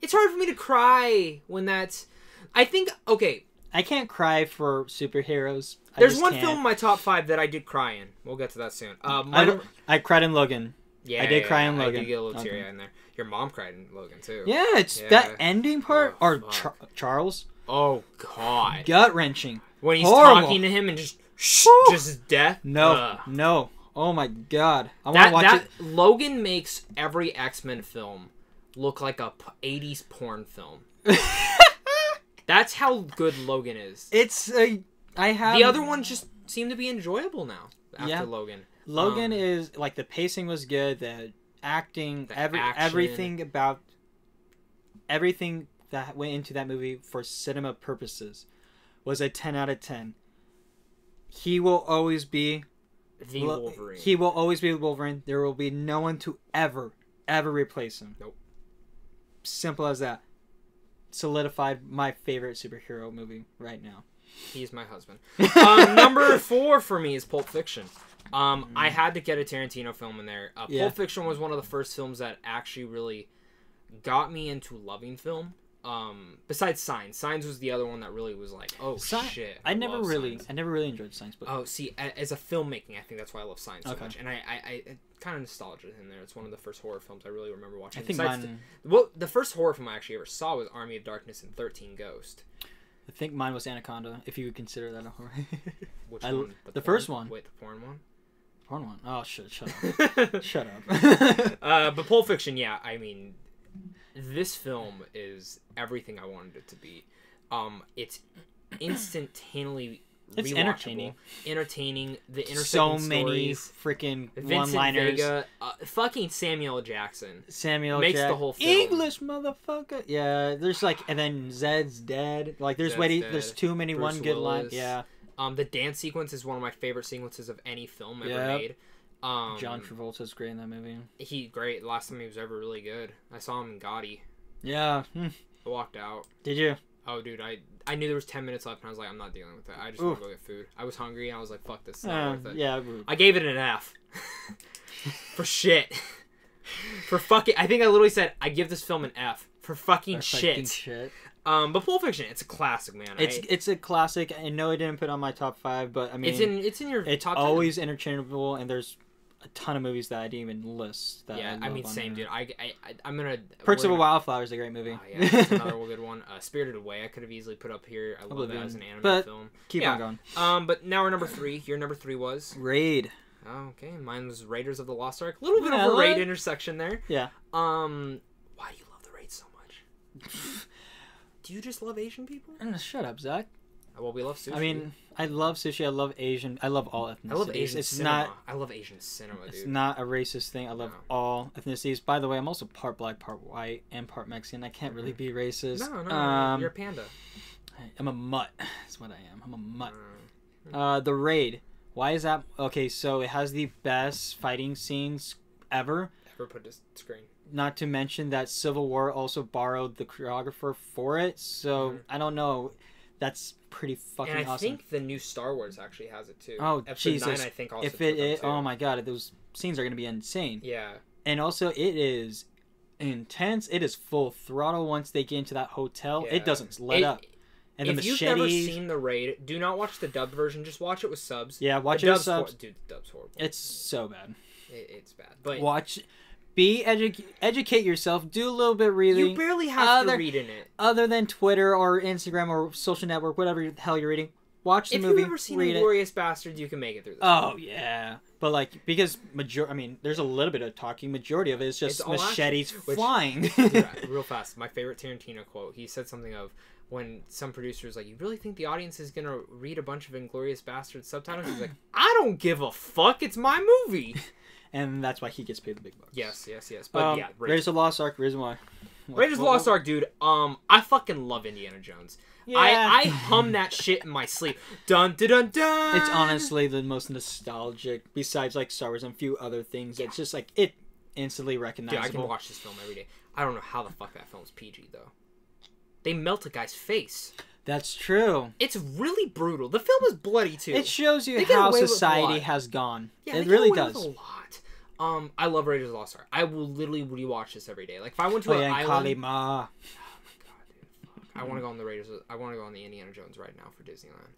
It's hard for me to cry when that's... I think... Okay. I can't cry for superheroes. There's one film in my top 5 that I did cry in. We'll get to that soon. I cried in Logan. Yeah, I did cry in Logan. I did get a little teary in there. Your mom cried in Logan, too. Yeah, it's that ending part. Charles. Oh, God. Gut-wrenching. When he's talking to him and just his death. No. Oh, my God. I want to watch it. Logan makes every X-Men film look like a 80s porn film. That's how good Logan is. The other ones just seem to be enjoyable now after Logan. Logan is like, the pacing was good, the acting, everything that went into that movie for cinema purposes was a 10 out of 10. He will always be the Wolverine. He will always be Wolverine. There will be no one to ever replace him. Nope. Simple as that. solidified my favorite superhero movie right now. He's my husband. Number 4 for me is Pulp Fiction. I had to get a Tarantino film in there. Pulp Fiction was one of the first films that actually really got me into loving film. Besides Signs. Signs was the other one that really was like, oh shit. I never really enjoyed Signs. But oh, see, as a filmmaking, I think that's why I love Signs so much. And I kind of nostalgia in there. It's one of the first horror films I really remember watching. I think the first horror film I actually ever saw was Army of Darkness and 13 Ghosts. I think mine was Anaconda, if you would consider that a horror. Which one? The first one. Wait, the porn one? Porn one? Oh, shut up. Shut up. But Pulp Fiction, yeah, I mean, this film is everything I wanted it to be. It's instantaneously it's entertaining. The intersecting so many stories. freaking Vincent one-liners. Vega, fucking Samuel Jackson. Makes the whole film. English motherfucker. Yeah, there's like, and then Zed's dead. Like, there's too many Bruce one good Willis. lines. Yeah. The dance sequence is one of my favorite sequences of any film ever made. John Travolta's great in that movie. Great. Last time he was ever really good. I saw him in Gotti. Yeah. I walked out. Did you? Oh, dude, I knew there was 10 minutes left, and I was like, I'm not dealing with it. I just want to go get food. I was hungry, and I was like, fuck this. It's not worth it. Yeah. I gave it an F. For shit. For fucking... I think I literally said, I give this film an F. For fucking shit. But Pulp Fiction, it's a classic, man. It's a classic. I know I didn't put it on my top 5, but I mean... It's in your top 10. It's always interchangeable, and there's a ton of movies that I didn't even list. That I mean, same, dude. I'm gonna... Perks of a Wildflower is a great movie. Yeah, that's another good one. Spirited Away, I could have easily put up here. I love that as an anime film. Keep on going. But now we're number 3. Your number 3 was? Raid. Oh, okay. Mine was Raiders of the Lost Ark. A little bit of a Raid intersection there. Yeah. Why do you love the Raid so much? Do you just love Asian people? Shut up, Zach. Well, we love sushi. I mean, I love sushi. I love Asian. I love all ethnicities. I love Asian cinema. I love Asian cinema, dude. It's not a racist thing. I love all ethnicities. By the way, I'm also part black, part white, and part Mexican. I can't really be racist. No, you're a panda. I'm a mutt. That's what I am. I'm a mutt. The Raid. Why is that? Okay, so it has the best fighting scenes ever. Ever put to screen. Not to mention that Civil War also borrowed the choreographer for it. So, I don't know. That's pretty fucking awesome. And I think the new Star Wars actually has it too. Oh, Episode Jesus. 9, I think, also if it oh my god, those scenes are going to be insane. Yeah. And also, it is intense. It is full throttle once they get into that hotel. Yeah. It doesn't let up. And if you've never seen The Raid, do not watch the dubbed version. Just watch it with subs. Yeah, watch it with subs. Dude, the dub's horrible. It's so bad. It's bad. But educate yourself. Do a little bit of reading. You barely have to read in it. Other than Twitter or Instagram or social network, whatever the hell you're reading. Watch the movie. If you've ever seen Inglourious Basterds, you can make it through this. Oh, yeah. But, like, because there's a little bit of talking. Majority of it is just machetes flying. Real fast. My favorite Tarantino quote. He said something of, when some producer's like, you really think the audience is going to read a bunch of Inglourious Basterds subtitles? He's like, I don't give a fuck. It's my movie. And that's why he gets paid the big bucks. Yes. But yeah, Raiders of the Lost Ark. Reason why? Raiders of the Lost Ark, dude. I fucking love Indiana Jones. Yeah. I hum that shit in my sleep. Dun dun dun dun. It's honestly the most nostalgic. Besides like Star Wars and a few other things, it's just like it instantly recognizable. Dude, I can watch this film every day. I don't know how the fuck that film's PG though. They melt a guy's face. That's true. It's really brutal. The film is bloody too. It shows you how society has gone. Yeah, it really does. A lot. I love Raiders of the Lost Ark. I will literally rewatch this every day. Like if I went to an island. Kalima. Oh my god, dude! Fuck. I want to go on the Raiders. I want to go on the Indiana Jones ride now for Disneyland.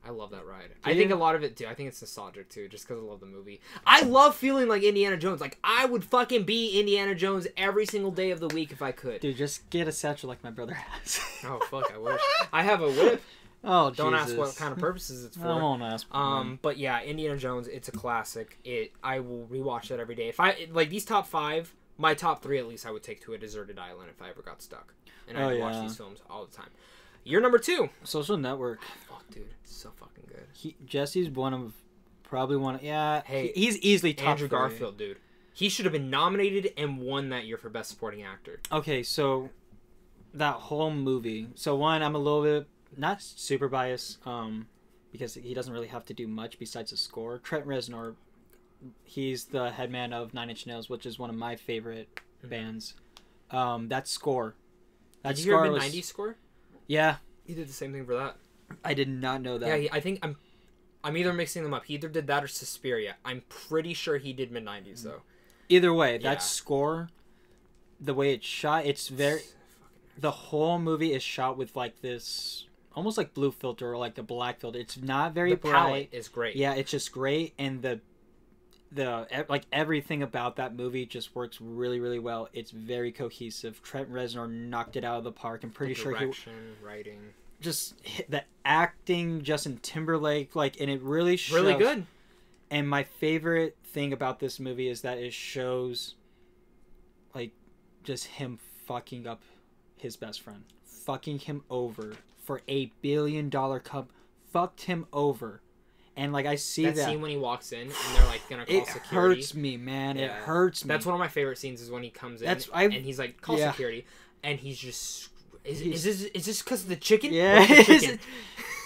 I love that ride. I think a lot of it too. I think it's nostalgic too, just because I love the movie. I love feeling like Indiana Jones. Like I would fucking be Indiana Jones every single day of the week if I could. Dude, just get a satchel like my brother has. Oh fuck, I wish. I have a whip. Oh, don't ask what kind of purposes it's for. I won't ask. But yeah, Indiana Jones, it's a classic. I will rewatch that every day. If I like these top 5, my top 3 at least, I would take to a deserted island if I ever got stuck, and I would watch these films all the time. You're number 2. Social Network. Oh, dude, it's so fucking good. Jesse's probably one. Yeah, hey, he's easily top Andrew Garfield, dude. He should have been nominated and won that year for Best Supporting Actor. Okay, so that whole movie. So one, I'm a little bit not super biased, because he doesn't really have to do much besides the score. Trent Reznor, he's the headman of Nine Inch Nails, which is one of my favorite bands. That score That did you hear score mid-90s score? Yeah. He did the same thing for that. I did not know that. Yeah, I think I'm either mixing them up. He either did that or Suspiria. I'm pretty sure he did mid-90s, though. Either way, that score, the way it's shot, it's very... The whole movie is shot with, like, this... almost like blue filter or like a black filter. It's not very bright. The palette is great. Yeah, it's just great, and the like everything about that movie just works really, really well. It's very cohesive. Trent Reznor knocked it out of the park. I'm pretty sure writing, just the acting, Justin Timberlake, like, and it really shows. Really good. And my favorite thing about this movie is that it shows, like, just him fucking up his best friend, fucking him over for $1 billion cup, fucked him over. And, like, I see that scene when he walks in and they're, like, gonna call security. It hurts me, man. Yeah. It hurts me. That's one of my favorite scenes is when he comes in and he's like, call security. And he's just... Is this because of the chicken? Yeah.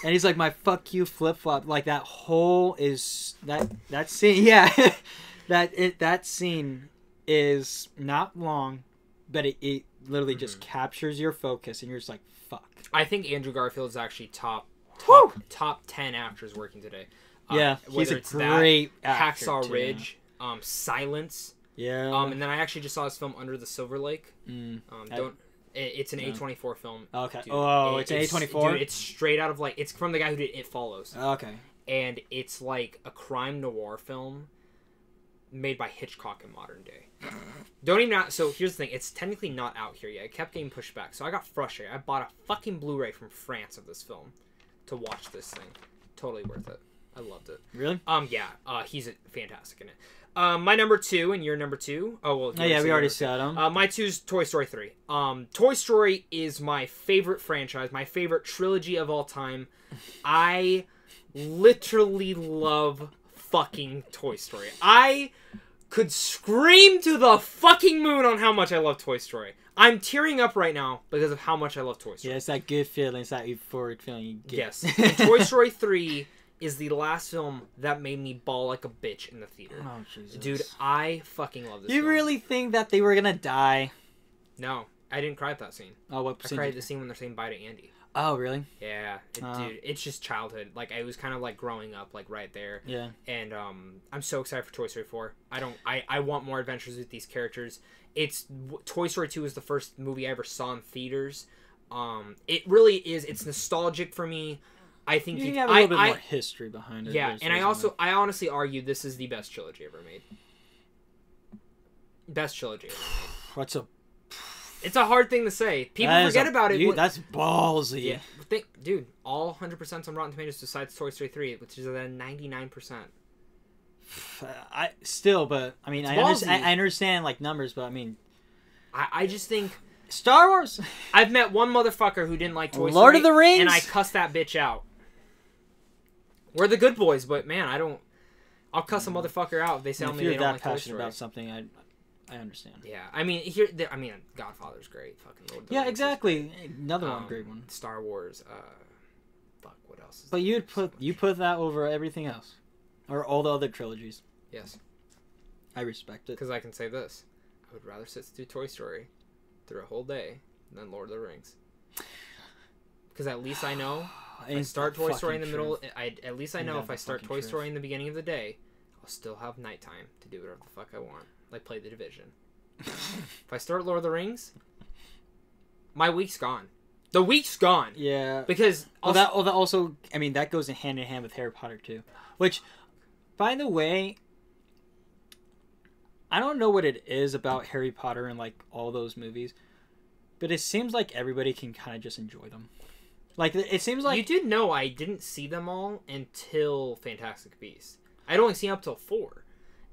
And he's like, my fuck you flip-flop. Like, that whole is... That scene... Yeah. that scene is not long, but it literally just captures your focus, and you're just like, fuck. I think Andrew Garfield is actually top 10 actors working today. Yeah, he's a great actor. Hacksaw Ridge, Silence. Yeah. And then I actually just saw his film Under the Silver Lake. It's an A24 film. Okay. Dude, it's an A24? Dude, it's straight out of, like, it's from the guy who did It Follows. Okay. And it's like a crime noir film made by Hitchcock in modern day. So here's the thing, it's technically not out here yet. It kept getting pushed back, so I got frustrated. I bought a fucking Blu-ray from France of this film to watch this thing. Totally worth it. I loved it. Really? Yeah. He's fantastic in it. My number 2 and your number 2. Oh well. Yeah, we already said them. My 2's Toy Story 3. Toy Story is my favorite franchise, my favorite trilogy of all time. I literally love fucking Toy Story. I could scream to the fucking moon on how much I love Toy Story. I'm tearing up right now because of how much I love Toy Story. Yeah, it's that good feeling. It's that euphoric feeling you get. Yes. And Toy Story 3 is the last film that made me bawl like a bitch in the theater. Oh, Jesus. Dude, I fucking love this film. You really think that they were gonna die? No, I didn't cry at that scene. Oh, what scene? I cried at the scene when they're saying bye to Andy. Oh, really? Yeah. Dude, it's just childhood. Like, I was kind of, like, growing up, like, right there. Yeah. And I'm so excited for Toy Story 4. I want more adventures with these characters. Toy Story 2 is the first movie I ever saw in theaters. It really is. It's nostalgic for me. I think you have a little bit more history behind it. Yeah, and I honestly argue this is the best trilogy ever made. Best trilogy ever made. It's a hard thing to say. People forget about it. That's ballsy. Yeah, dude, all 100% on Rotten Tomatoes besides Toy Story 3, which is at 99%. I mean, I understand, like, numbers, but I mean, I just think Star Wars. I've met one motherfucker who didn't like Toy Story. Lord of the Rings, and I cussed that bitch out. We're the good boys, but man, I'll cuss a motherfucker out if they tell me they don't like Toy Story. If you're that passionate about something, I understand. Yeah, I mean, Godfather's great. Fucking Lord of the Rings exactly. Another great one. Star Wars. What else? But you put that over everything else, or all the other trilogies. Yes. I respect it. Because I can say this: I would rather sit through Toy Story through a whole day than Lord of the Rings. Because at least I know if I start Toy Story in the middle. At least I know if I start Toy Story in the beginning of the day, I'll still have nighttime to do whatever the fuck I want. Like, play The Division. If I start Lord of the Rings, my week's gone. The week's gone. Yeah. Because... that also... I mean, that goes hand in hand with Harry Potter, too. Which, by the way, I don't know what it is about Harry Potter and, like, all those movies, but it seems like everybody can kind of just enjoy them. Like, it seems like... You did know I didn't see them all until Fantastic Beasts. I'd only seen up till 4.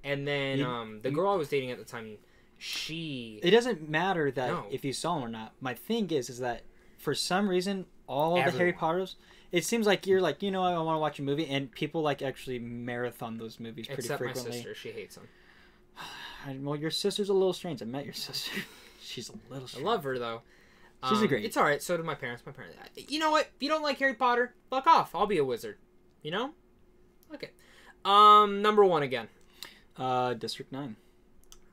And then the girl I was dating at the time, it doesn't matter if you saw them or not. My thing is that for some reason, the Harry Potters, it seems like you're like, I want to watch a movie, and people like actually marathon those movies pretty frequently. Except my sister, she hates them. Well, your sister's a little strange. I met your sister. She's a little strange. I love her, though. She's a great. It's alright, so do my parents. You know what? If you don't like Harry Potter, fuck off. I'll be a wizard. You know? Okay. Number 1 again. District 9.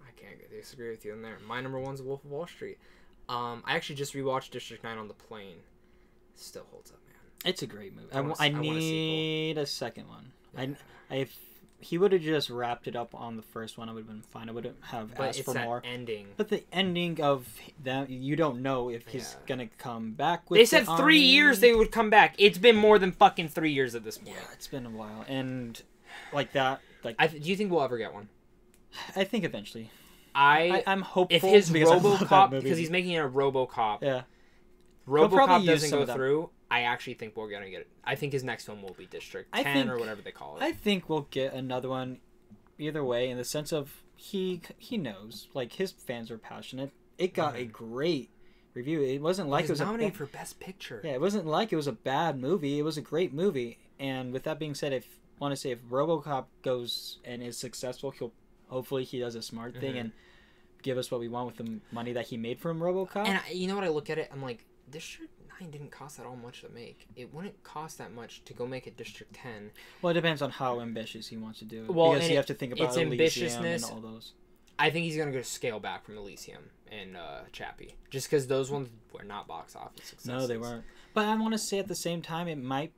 I can't disagree with you in there. My number 1's Wolf of Wall Street. I actually just rewatched District 9 on the plane. Still holds up, man. It's a great movie. I need a second one. Yeah. If he would have just wrapped it up on the first one, I would have been fine. I wouldn't have asked for more. Ending. But the ending of that, you don't know if he's gonna come back with. They said 3 years they would come back. It's been more than fucking 3 years at this point. Yeah, it's been a while, and like that. Like, do you think we'll ever get one? I think eventually. I'm hopeful. If his RoboCop, because he's making it a RoboCop. Yeah. RoboCop doesn't go through. I actually think we're gonna get it. I think his next film will be District 10 or whatever they call it. I think we'll get another one, either way, in the sense of he knows, like, his fans are passionate. It got a great review. It wasn't like it was nominated for Best Picture. Yeah, it wasn't like it was a bad movie. It was a great movie. And with that being said, if RoboCop goes and is successful, hopefully he does a smart thing and give us what we want with the money that he made from RoboCop. And you know what I look at it? I'm like, District 9 didn't cost that all much to make. It wouldn't cost that much to go make it District 10. Well, it depends on how ambitious he wants to do it. Well, because you have to think about Elysium and all those. I think he's going to go scale back from Elysium and Chappie. Just because those ones were not box office successes. No, they weren't. But I want to say at the same time, it might...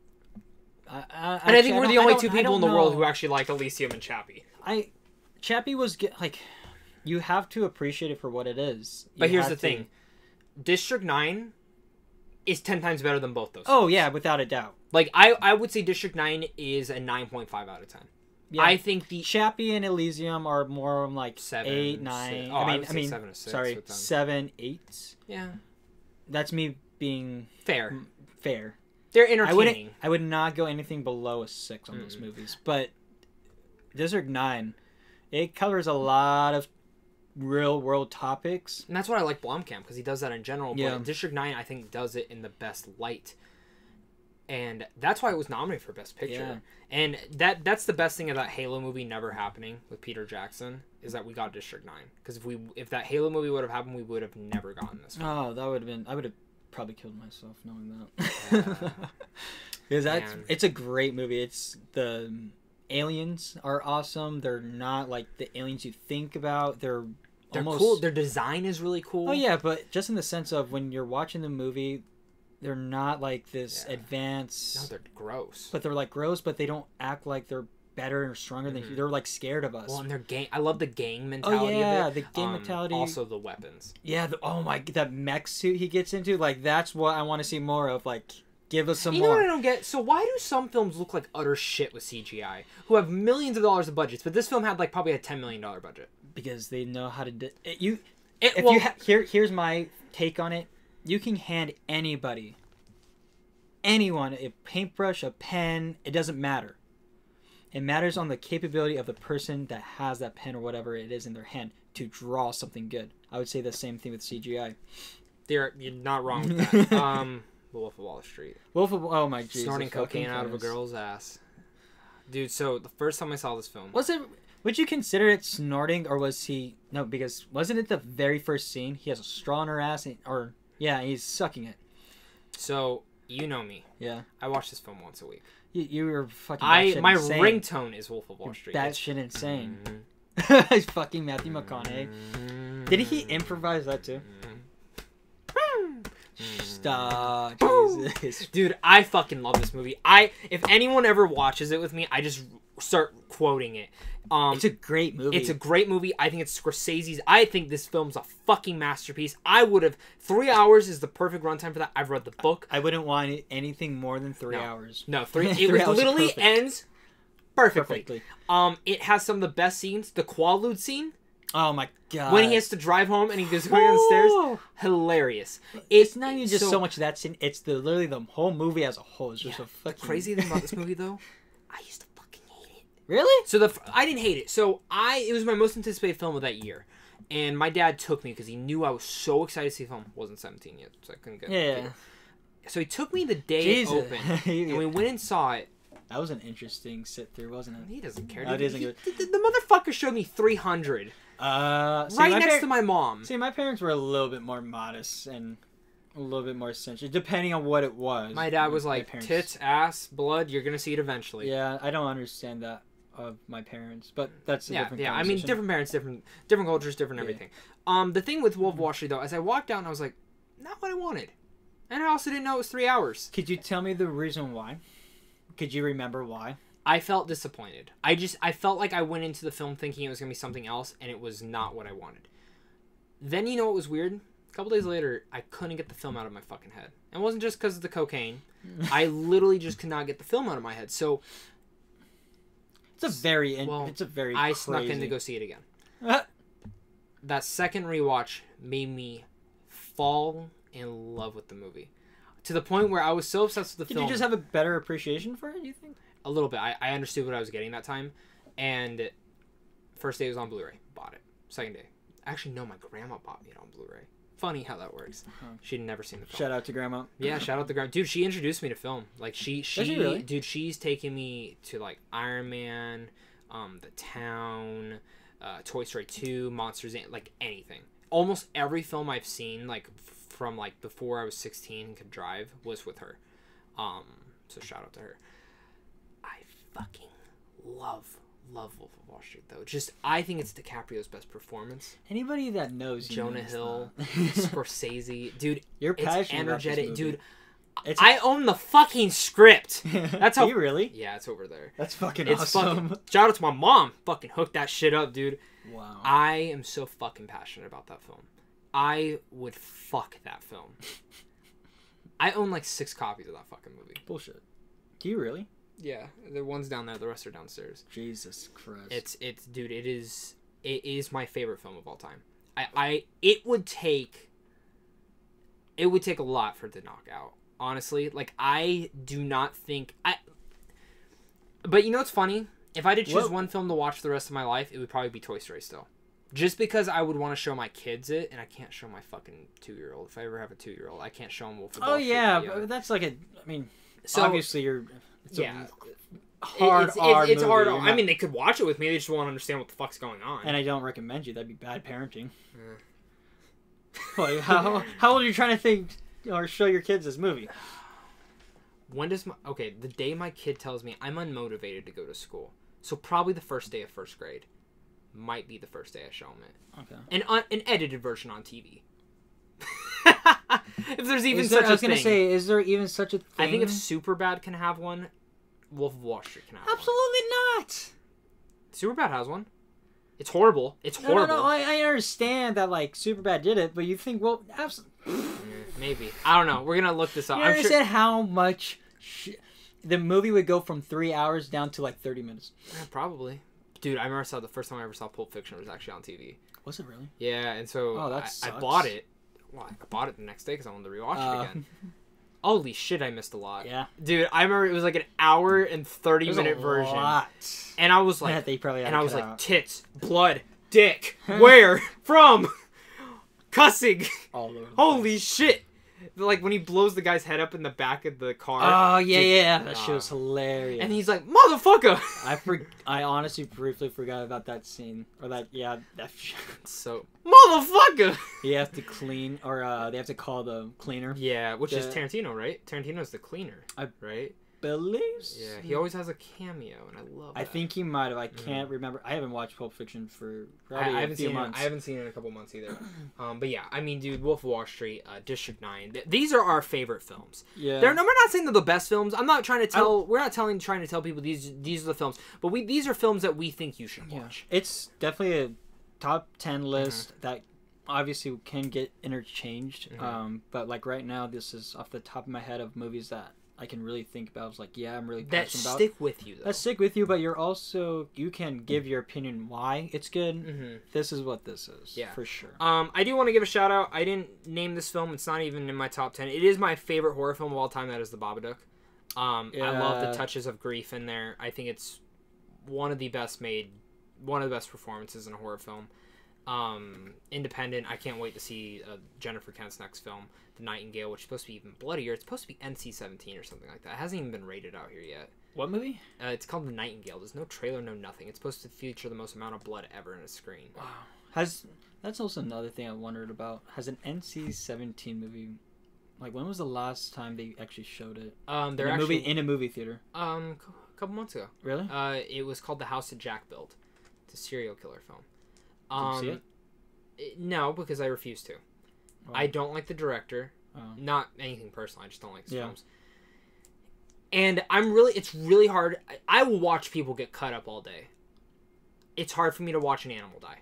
I think we're the only two people in the world who actually like Elysium and Chappie. Chappie was... like, you have to appreciate it for what it is. But here's the thing. District 9... is 10 times better than both those. Oh, yeah, without a doubt. Like, I would say District 9 is a 9.5 out of 10. Yeah. I think the... Chappie and Elysium are more like 7, 8, 9... Oh, I mean 7 or 6. Sorry, 7, 8. Yeah. That's me being... Fair. They're entertaining. I would not go anything below a 6 on those movies. But District 9, it covers a lot of real world topics, and that's what I like Blomkamp, because he does that in general. Yeah. But District 9 I think does it in the best light, and that's why it was nominated for Best Picture. Yeah. And that's the best thing of that Halo movie never happening with Peter Jackson, is that we got District 9, because if that Halo movie would have happened, we would have never gotten this film. Oh, that would have been... I would have probably killed myself knowing that. Because it's a great movie. It's the aliens are awesome. They're not like the aliens you think about. They're almost cool. Their design is really cool. Oh yeah, but just in the sense of when you're watching the movie, they're not like this advanced. No, they're gross. But they're like gross, but they don't act like they're better or stronger than you. They're like scared of us. Well, and their gang. I love the gang mentality. Oh yeah, of it. the gang mentality. Also the weapons. Yeah. That mech suit he gets into. Like that's what I want to see more of. Like. Give us some more. You know what I don't get? So why do some films look like utter shit with CGI? Who have millions of dollars of budgets, but this film had like probably a $10 million budget. Because they know how to do it. Here's my take on it. You can hand anyone, a paintbrush, a pen. It doesn't matter. It matters on the capability of the person that has that pen or whatever it is in their hand to draw something good. I would say the same thing with CGI. You're not wrong with that. The Wolf of Wall Street. Oh my Jesus. Snorting cocaine out of a girl's ass. Dude, so the first time I saw this film... Would you consider it snorting, or was he... No, because wasn't it the very first scene? He has a straw in her ass, he's sucking it. So, you know me. Yeah. I watch this film once a week. You were fucking My insane. ringtone is Wolf of Wall Street. That shit insane. He's fucking Matthew McConaughey. Did he improvise that too? Stop, Jesus. Dude, I fucking love this movie. If anyone ever watches it with me, I just start quoting it. It's a great movie. It's a great movie. I think it's Scorsese's. I think this film's a fucking masterpiece. 3 hours is the perfect runtime for that. I've read the book. I wouldn't want anything more than 3 hours. No, 3. It literally ends perfectly. It has some of the best scenes. The Quaalude scene. Oh my god! When he has to drive home and he goes going down the stairs, hilarious. It's not even just so much that scene. It's literally the whole movie as a whole. It's just a fucking... The crazy thing about this movie, though, I used to fucking hate it. Really? So I didn't hate it. So it was my most anticipated film of that year, and my dad took me because he knew I was so excited to see the film. I wasn't 17 yet, so I couldn't get it. Yeah. So he took me the day it opened, and we went and saw it. That was an interesting sit through, wasn't it? He doesn't care. No, the motherfucker showed me 300. Right next to my mom. See, my parents were a little bit more modest and a little bit more sensitive, depending on what it was. My dad was like, tits, ass, blood, you're going to see it eventually. Yeah, I don't understand that of my parents, but that's a different conversation. I mean, different parents, different cultures, different everything. The thing with Wolf of Wall Street, though, as I walked down, I was like, not what I wanted. And I also didn't know it was 3 hours. Could you tell me the reason why? Could you remember why? I felt disappointed. I felt like I went into the film thinking it was going to be something else, and it was not what I wanted. Then, you know what was weird? A couple days later, I couldn't get the film out of my fucking head. And it wasn't just because of the cocaine. I literally just could not get the film out of my head. So, it's a very I snuck in to go see it again. That second rewatch made me fall in love with the movie. To the point where I was so obsessed with the film. Did you just have a better appreciation for it, do you think? A little bit. I understood what I was getting that time. And first day it was on Blu-ray. Bought it. Second day. Actually, no, my grandma bought me it on Blu-ray. Funny how that works. She'd never seen the film. Shout out to grandma. Yeah, shout out to grandma. Dude, she introduced me to film. Like, she really? Dude, she's taken me to, like, Iron Man, The Town, Toy Story 2, Monsters, like, anything. Almost every film I've seen, like, from, like, before I was 16 and could drive was with her. So shout out to her. I fucking love Wolf of Wall Street, though. Just, I think it's DiCaprio's best performance. Anybody that knows Jonah Hill, Scorsese, dude. You're passionate it's energetic, about this movie. Dude. I own the fucking script. That's how. Do you really? Yeah, it's over there. That's fucking awesome. Shout out to my mom. Fucking hooked that shit up, dude. Wow. I am so fucking passionate about that film. I would fuck that film. I own like 6 copies of that fucking movie. Bullshit. Do you really? Yeah, the one's down there. The rest are downstairs. Jesus Christ. It's dude. It is my favorite film of all time. It would take a lot for it to knock out. Honestly, like I do not think I. But you know what's funny? If I had to choose one film to watch for the rest of my life, it would probably be Toy Story still. Just because I would want to show my kids it, and I can't show my fucking 2-year-old. If I ever have a 2-year-old, I can't show him Wolf of Wall Street. Oh yeah, but that's like I mean, so obviously you're. It's hard. It's hard. Not... I mean, they could watch it with me. They just won't understand what the fuck's going on. And I don't recommend you. That'd be bad parenting. Like, how old are you trying to think or show your kids this movie? When does the day my kid tells me I'm unmotivated to go to school, so probably the first day of first grade, might be the first day I show him it. Okay. An edited version on TV. If there's even such a thing. I was gonna say, is there even such a thing? I think if Superbad can have one, Wolf of Wall Street can have one. Absolutely not. Superbad has one. It's horrible. It's horrible. No, I understand that like Superbad did it, but you think, well, absolutely. Maybe. I don't know. We're gonna look this up. You understand how much the movie would go from 3 hours down to like 30 minutes? Yeah, probably. Dude, I remember the first time I ever saw Pulp Fiction was actually on TV. Was it really? Yeah, and so I bought it. Well, I bought it the next day because I wanted to rewatch it again. Holy shit, I missed a lot. Yeah. Dude, I remember it was like an hour and 30-minute version. Lot. And I was like, yeah, they probably had like, tits, blood, dick, where, from, cussing. All over. Holy shit. Like when he blows the guy's head up in the back of the car. Oh yeah, that shit was hilarious. And he's like, "Motherfucker!" I honestly briefly forgot about that scene, or that so motherfucker. You have to clean, or they have to call the cleaner. Yeah, which is Tarantino, right? Tarantino's the cleaner, right? Believe. Yeah, he always has a cameo, and I love. I think he might have. I can't remember. I haven't watched Pulp Fiction for probably a few months. I haven't seen it in a couple months either. But yeah, I mean, dude, Wolf of Wall Street, District 9. These are our favorite films. Yeah. We're not saying they're the best films. I'm not trying to tell. We're not trying to tell people these are the films. But these are films that we think you should watch. It's definitely a top 10 list that obviously can get interchanged. But like right now, this is off the top of my head of movies that I can really think about. I was like, yeah, I'm really passionate about. That stick with you, though. That stick with you, but you can give your opinion why it's good. This is what this is. Yeah. For sure. I do want to give a shout out. I didn't name this film. It's not even in my top 10. It is my favorite horror film of all time. That is The Babadook. I love the touches of grief in there. I think it's one of the best performances in a horror film. Independent. I can't wait to see Jennifer Kent's next film, The Nightingale, which is supposed to be even bloodier. It's supposed to be NC-17 or something like that. It hasn't even been rated out here yet. What movie? It's called The Nightingale. There's no trailer, no nothing. It's supposed to feature the most amount of blood ever in a screen. Wow. That's also another thing I wondered about. Has an NC-17 movie, like when was the last time they actually showed it? In a movie theater. A couple months ago. Really? It was called The House That Jack Built. It's a serial killer film. Did you see it? No, because I refuse to. Oh. I don't like the director. Oh. Not anything personal. I just don't like his Yeah. films. And it's really hard. I will watch people get cut up all day. It's hard for me to watch an animal die.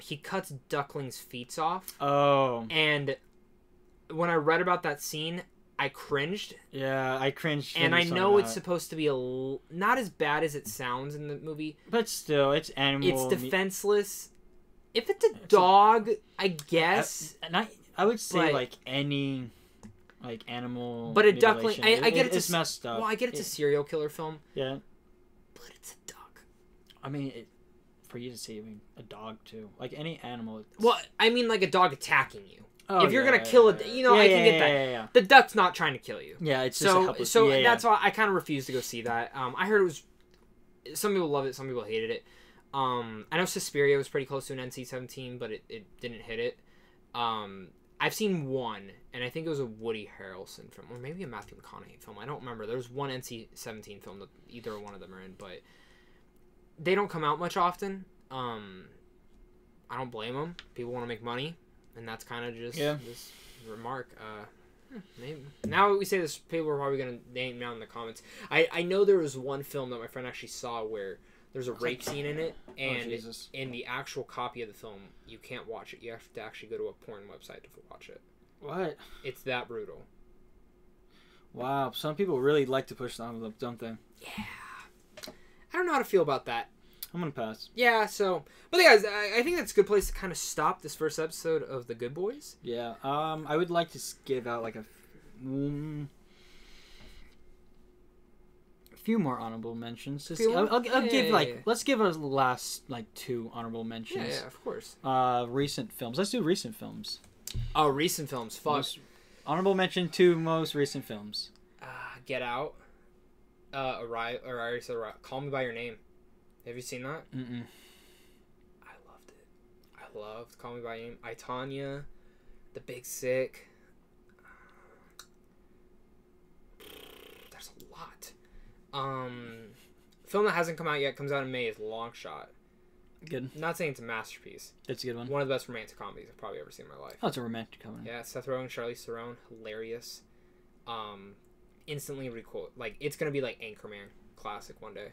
He cuts ducklings' feet off. Oh. And when I read about that scene, I cringed. Yeah, I cringed. And I know it's supposed to be not as bad as it sounds in the movie. But still, it's animal. It's defenseless. If it's a dog, I guess. I would say, like, any... like animal, but a duckling. I get it's messed up. Well, I get it's a serial killer film. Yeah, but it's a duck. I mean, for you to see, a dog too. Like any animal. Well, I mean, like a dog attacking you. Oh, if you're gonna kill it, I can get that. Yeah. The duck's not trying to kill you. Yeah, it's so that's why I kind of refuse to go see that. I heard it was. Some people loved it. Some people hated it. I know Suspiria was pretty close to an NC-17, but it didn't hit it. I've seen one, and I think it was a Woody Harrelson film, or maybe a Matthew McConaughey film. I don't remember. There was one NC-17 film that either one of them are in, but they don't come out much often. I don't blame them. People want to make money, and that's kind of just this remark. Maybe now that we say this, people are probably gonna name me out in the comments. I know there was one film that my friend actually saw where there's a rape scene in it, and in the actual copy of the film, you can't watch it. You have to actually go to a porn website to watch it. What? It's that brutal. Wow, some people really like to push the envelope, don't they? Yeah. I don't know how to feel about that. I'm gonna pass. Yeah, so... But guys, I think that's a good place to kind of stop this first episode of The Good Boys. Yeah, I would like to give out, like, a few more honorable mentions. I'll give let's give us the last like 2 honorable mentions. Yeah, of course. Recent films. Let's do recent films. Oh, recent films. Fuck. Honorable mention 2 most recent films. Get Out. Arrive. Or I already said Arrive. Call Me by Your Name. Have you seen that? Mm-mm. I loved it. I loved Call Me by Your Name. I, Tonya. The Big Sick. There's a lot. Film that hasn't come out yet, comes out in May, is Long Shot. Good. I'm not saying it's a masterpiece. It's a good one. One of the best romantic comedies I've probably ever seen in my life. Oh, it's a romantic comedy. Yeah, Seth Rogen, Charlize Theron, hilarious. Instantly recall. Like, it's gonna be like Anchorman classic one day.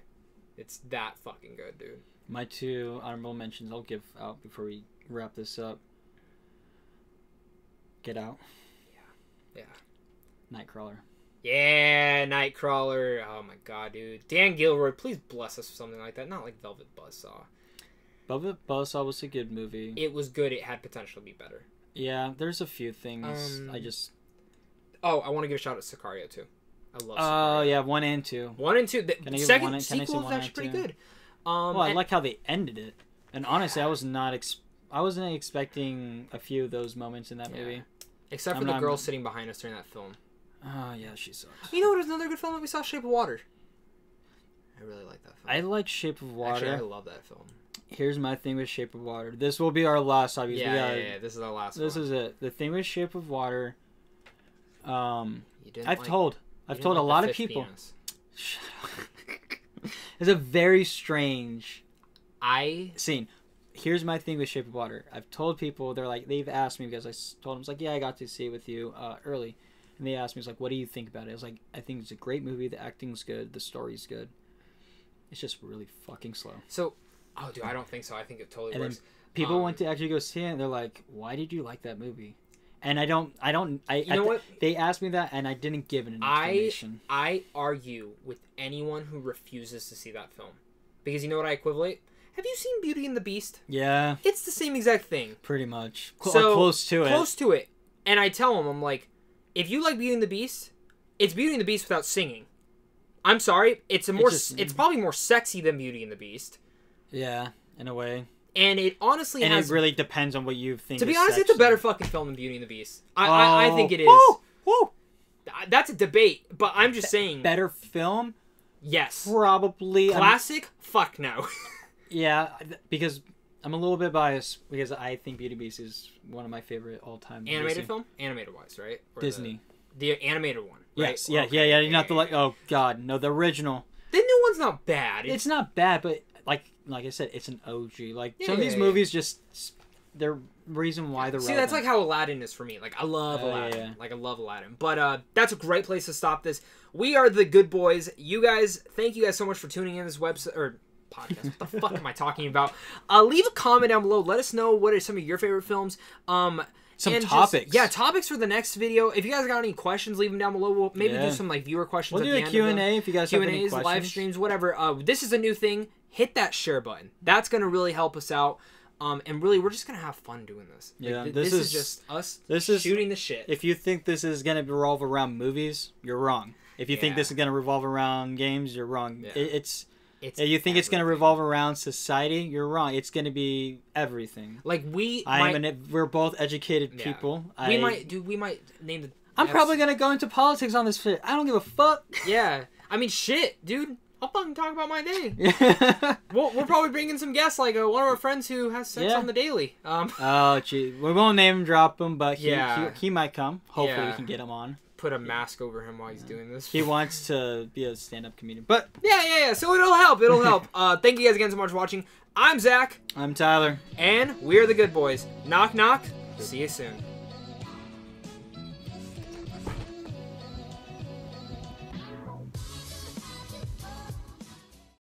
It's that fucking good, dude. My 2 honorable mentions I'll give out before we wrap this up. Get Out. Yeah. Nightcrawler. Yeah, Nightcrawler. Oh my god, dude. Dan Gilroy, please bless us with something like that. Not like Velvet Buzzsaw. Velvet Buzzsaw was a good movie. It was good. It had potential to be better. Yeah, there's a few things. Oh, I want to give a shout out to Sicario too. I love Sicario. Oh yeah, 1 and 2. 1 and 2. The second sequel was actually pretty good. Well, I like how they ended it. And honestly, I wasn't expecting a few of those moments in that movie. Except for the girl sitting behind us during that film. Oh yeah, she sucks. You know what? Another good film that we saw, Shape of Water. I really like that film. I like Shape of Water. Actually, I love that film. Here's my thing with Shape of Water. This will be our last, obviously. Yeah. This is our last one. This is it. The thing with Shape of Water. I've told a lot of people. It's a very strange scene. Here's my thing with Shape of Water. I've told people, they've asked me, because I told them, it's like, yeah, I got to see it with you early. And they asked me, it's like, what do you think about it? I was like, I think it's a great movie. The acting's good. The story's good. It's just really fucking slow. So, dude, I don't think so. I think it totally works. Then people went to actually go see it, and they're like, why did you like that movie? And you know what? They asked me that, and I didn't give it an explanation. I argue with anyone who refuses to see that film. Because you know what I equivalent? Have you seen Beauty and the Beast? Yeah. It's the same exact thing. Pretty much. Close to it. And I tell them, I'm like, if you like Beauty and the Beast, it's Beauty and the Beast without singing. I'm sorry. It's probably more sexy than Beauty and the Beast. Yeah, in a way. And it honestly it really depends on what you think. To be honest, it's a better fucking film than Beauty and the Beast. I think it is. Woo! That's a debate, but I'm just saying. Better film? Yes. Probably. Classic? Fuck no. Yeah, because I'm a little bit biased, because I think Beauty and the Beast is one of my favorite all-time movies. Animated film? Animated-wise, right? Or Disney. The animated one, right? Yes, yeah. Not the oh god, no, the original. The new one's not bad. It's not bad, but like I said, it's an OG. Like some of these movies just they're reason why they're See, relevant. that's like how Aladdin is for me. Like, I love Aladdin. Yeah. Like, I love Aladdin. But that's a great place to stop this. We are the good boys. You guys, thank you guys so much for tuning in this website, or podcast. What the fuck am I talking about? Leave a comment down below. Let us know what are some of your favorite films. Some topics. Topics for the next video. If you guys got any questions, leave them down below. We'll maybe do some like viewer questions. We'll do a Q&A if you guys have any questions. Live streams, whatever. This is a new thing. Hit that share button. That's gonna really help us out. And really, we're just gonna have fun doing this. Yeah, like, this is just us shooting the shit. If you think this is gonna revolve around movies, you're wrong. If you think this is gonna revolve around games, you're wrong. Yeah. You think it's going to revolve around society? You're wrong. It's going to be everything. Like we're both educated people. We might name the. I'm probably going to go into politics on this shit. I don't give a fuck. Yeah, I mean, shit, dude. I'll fucking talk about my day. We're probably bringing some guests, like one of our friends who has sex on the daily. Oh, gee, we won't name drop him, but he might come. Hopefully, we can get him on. Put a mask over him while he's doing this. He wants to be a stand-up comedian, but yeah. So it'll help. Thank you guys again so much for watching. I'm Zach. I'm Tyler, and we're the good boys. Knock knock. See you soon.